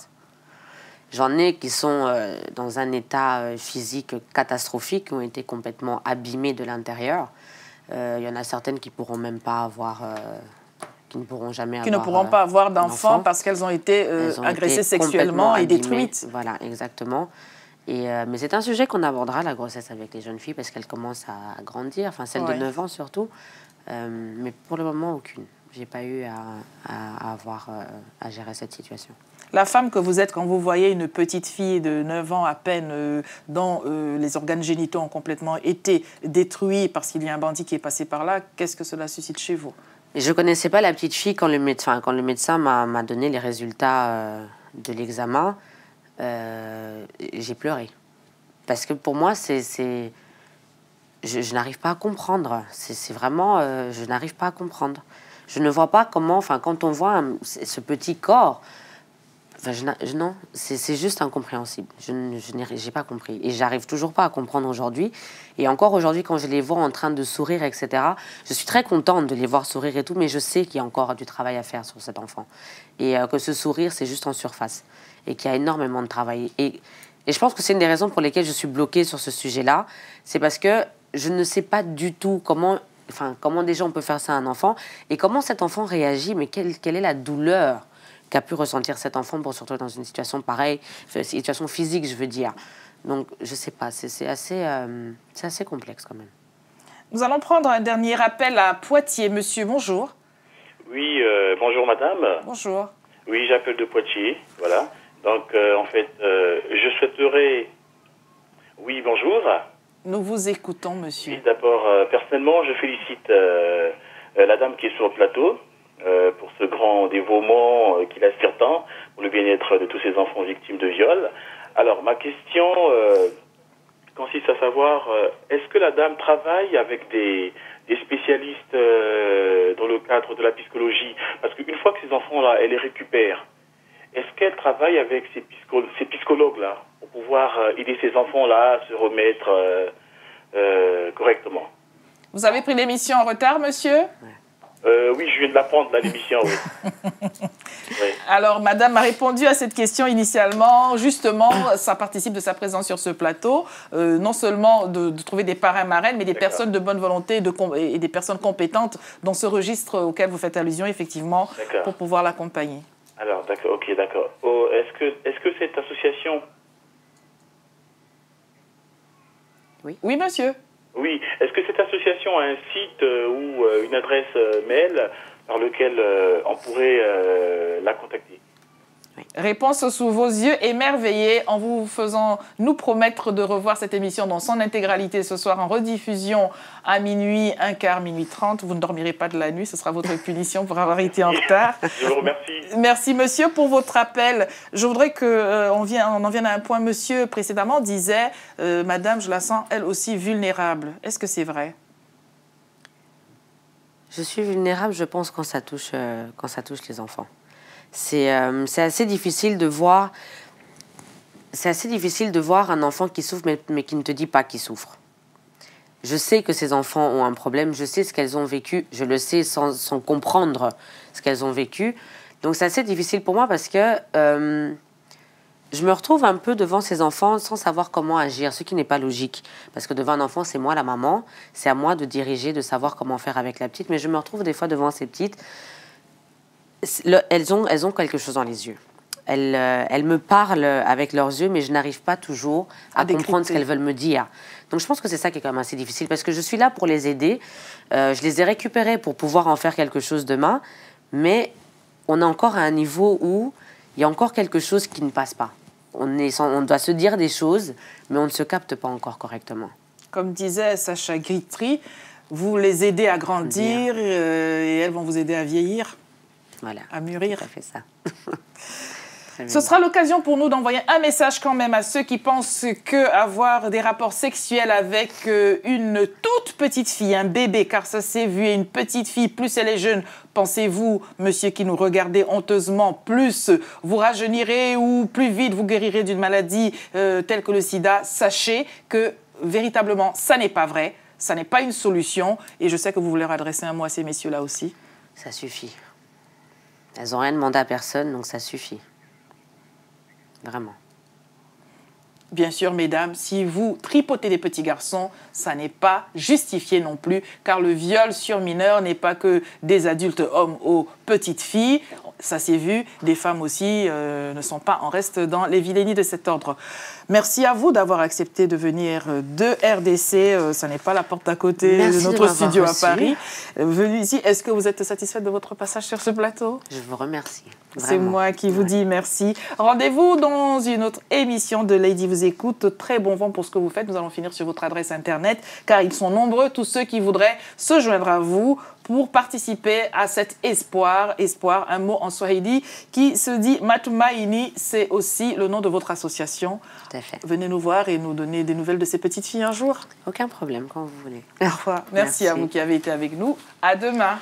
J'en ai qui sont dans un état physique catastrophique, qui ont été complètement abîmées de l'intérieur. Il y en a certaines qui pourront même pas avoir... qui ne pourront jamais avoir... Qui ne pourront pas avoir d'enfants parce qu'elles ont été agressées sexuellement et détruites. Voilà, exactement. Mais c'est un sujet qu'on abordera, la grossesse avec les jeunes filles, parce qu'elles commencent à grandir, enfin celles de 9 ans surtout. Mais pour le moment, aucune. Je n'ai pas eu à gérer cette situation. La femme que vous êtes, quand vous voyez une petite fille de 9 ans à peine dont les organes génitaux ont complètement été détruits parce qu'il y a un bandit qui est passé par là, qu'est-ce que cela suscite chez vous? Je ne connaissais pas la petite fille quand le médecin m'a donné les résultats de l'examen. J'ai pleuré. Parce que pour moi, je n'arrive pas à comprendre. C'est vraiment... je n'arrive pas à comprendre. Je ne vois pas comment... Enfin, quand on voit ce petit corps... non, c'est juste incompréhensible. Je n'ai pas compris. Et j'arrive toujours pas à comprendre aujourd'hui. Et encore aujourd'hui, quand je les vois en train de sourire, etc., je suis très contente de les voir sourire et tout, mais je sais qu'il y a encore du travail à faire sur cet enfant. Et que ce sourire, c'est juste en surface. Et qu'il y a énormément de travail. Et je pense que c'est une des raisons pour lesquelles je suis bloquée sur ce sujet-là. C'est parce que je ne sais pas du tout comment déjà on peut faire ça à un enfant et comment cet enfant réagit, mais quelle est la douleur qu'a pu ressentir cet enfant pour se retrouver dans une situation pareille, situation physique, je veux dire. Donc, je ne sais pas, c'est assez complexe quand même. Nous allons prendre un dernier appel à Poitiers. Monsieur, bonjour. Oui, bonjour madame. Bonjour. Oui, j'appelle de Poitiers, voilà. Donc, en fait, je souhaiterais... Oui, bonjour. Nous vous écoutons, monsieur. Oui, d'abord, personnellement, je félicite la dame qui est sur le plateau pour ce grand dévouement qu'il aspire tant pour le bien-être de tous ces enfants victimes de viol. Alors, ma question consiste à savoir, est-ce que la dame travaille avec des spécialistes dans le cadre de la psychologie? Parce qu'une fois que ces enfants-là, elle les récupère, est-ce qu'elle travaille avec ces psychologues-là pour pouvoir aider ces enfants-là à se remettre correctement? Vous avez pris l'émission en retard, monsieur? Oui, je viens de la prendre, l'émission, oui. Oui. Alors, madame a répondu à cette question initialement. Justement, ça participe de sa présence sur ce plateau. Non seulement de trouver des parrains marraines, mais des personnes de bonne volonté et des personnes compétentes dans ce registre auquel vous faites allusion, effectivement, pour pouvoir l'accompagner. Alors, d'accord, ok, d'accord. Oh, est-ce que cette association... Oui, monsieur. Oui, est-ce que cette association a un site ou une adresse mail par lequel on pourrait la contacter? Réponse sous vos yeux, émerveillés en vous faisant nous promettre de revoir cette émission dans son intégralité ce soir en rediffusion à minuit, 1h, minuit 30. Vous ne dormirez pas de la nuit, ce sera votre punition pour avoir été en retard. Je vous remercie. Merci monsieur pour votre appel. Je voudrais qu'on en vienne à un point. Monsieur précédemment disait, madame, je la sens elle aussi vulnérable. Est-ce que c'est vrai? Je suis vulnérable, je pense, quand ça touche les enfants. C'est assez difficile de voir. C'est assez difficile de voir un enfant qui souffre, mais qui ne te dit pas qu'il souffre. Je sais que ces enfants ont un problème, je sais ce qu'elles ont vécu, je le sais sans comprendre ce qu'elles ont vécu. Donc c'est assez difficile pour moi parce que je me retrouve un peu devant ces enfants sans savoir comment agir, ce qui n'est pas logique. Parce que devant un enfant, c'est moi la maman, c'est à moi de diriger, de savoir comment faire avec la petite. Mais je me retrouve des fois devant ces petites. Elles ont quelque chose dans les yeux. Elles me parlent avec leurs yeux, mais je n'arrive pas toujours à comprendre ce qu'elles veulent me dire. Donc je pense que c'est ça qui est quand même assez difficile, parce que je suis là pour les aider. Je les ai récupérées pour pouvoir en faire quelque chose demain, mais on est encore à un niveau où il y a encore quelque chose qui ne passe pas. On doit se dire des choses, mais on ne se capte pas encore correctement. Comme disait Sacha Guitry, vous les aidez à grandir et elles vont vous aider à vieillir, voilà, à mûrir. Ça fait ça. Ce sera l'occasion pour nous d'envoyer un message quand même à ceux qui pensent qu'avoir des rapports sexuels avec une toute petite fille, un bébé, car ça s'est vu, et une petite fille, plus elle est jeune, pensez-vous, monsieur qui nous regardez honteusement, plus vous rajeunirez ou plus vite vous guérirez d'une maladie telle que le sida, sachez que véritablement, ça n'est pas vrai, ça n'est pas une solution, et je sais que vous voulez adresser un mot à ces messieurs-là aussi. Ça suffit. Elles n'ont rien demandé à personne, donc ça suffit. Vraiment. Bien sûr, mesdames, si vous tripotez des petits garçons, ça n'est pas justifié non plus, car le viol sur mineur n'est pas que des adultes hommes aux petites filles. Ça s'est vu, des femmes aussi ne sont pas en reste dans les vilainies de cet ordre. Merci à vous d'avoir accepté de venir de RDC. Ça n'est pas la porte à côté de notre studio à Paris. Venu ici, est-ce que vous êtes satisfaite de votre passage sur ce plateau? Je vous remercie. C'est moi qui vous dis merci. Rendez-vous dans une autre émission de Lady vous écoute. Très bon vent pour ce que vous faites. Nous allons finir sur votre adresse internet, car ils sont nombreux, tous ceux qui voudraient se joindre à vous pour participer à cet espoir. Espoir, un mot en swahili qui se dit Matumaini, c'est aussi le nom de votre association. Tout à fait. Venez nous voir et nous donner des nouvelles de ces petites filles un jour. Aucun problème, quand vous voulez. Au revoir. Merci à vous qui avez été avec nous. À demain.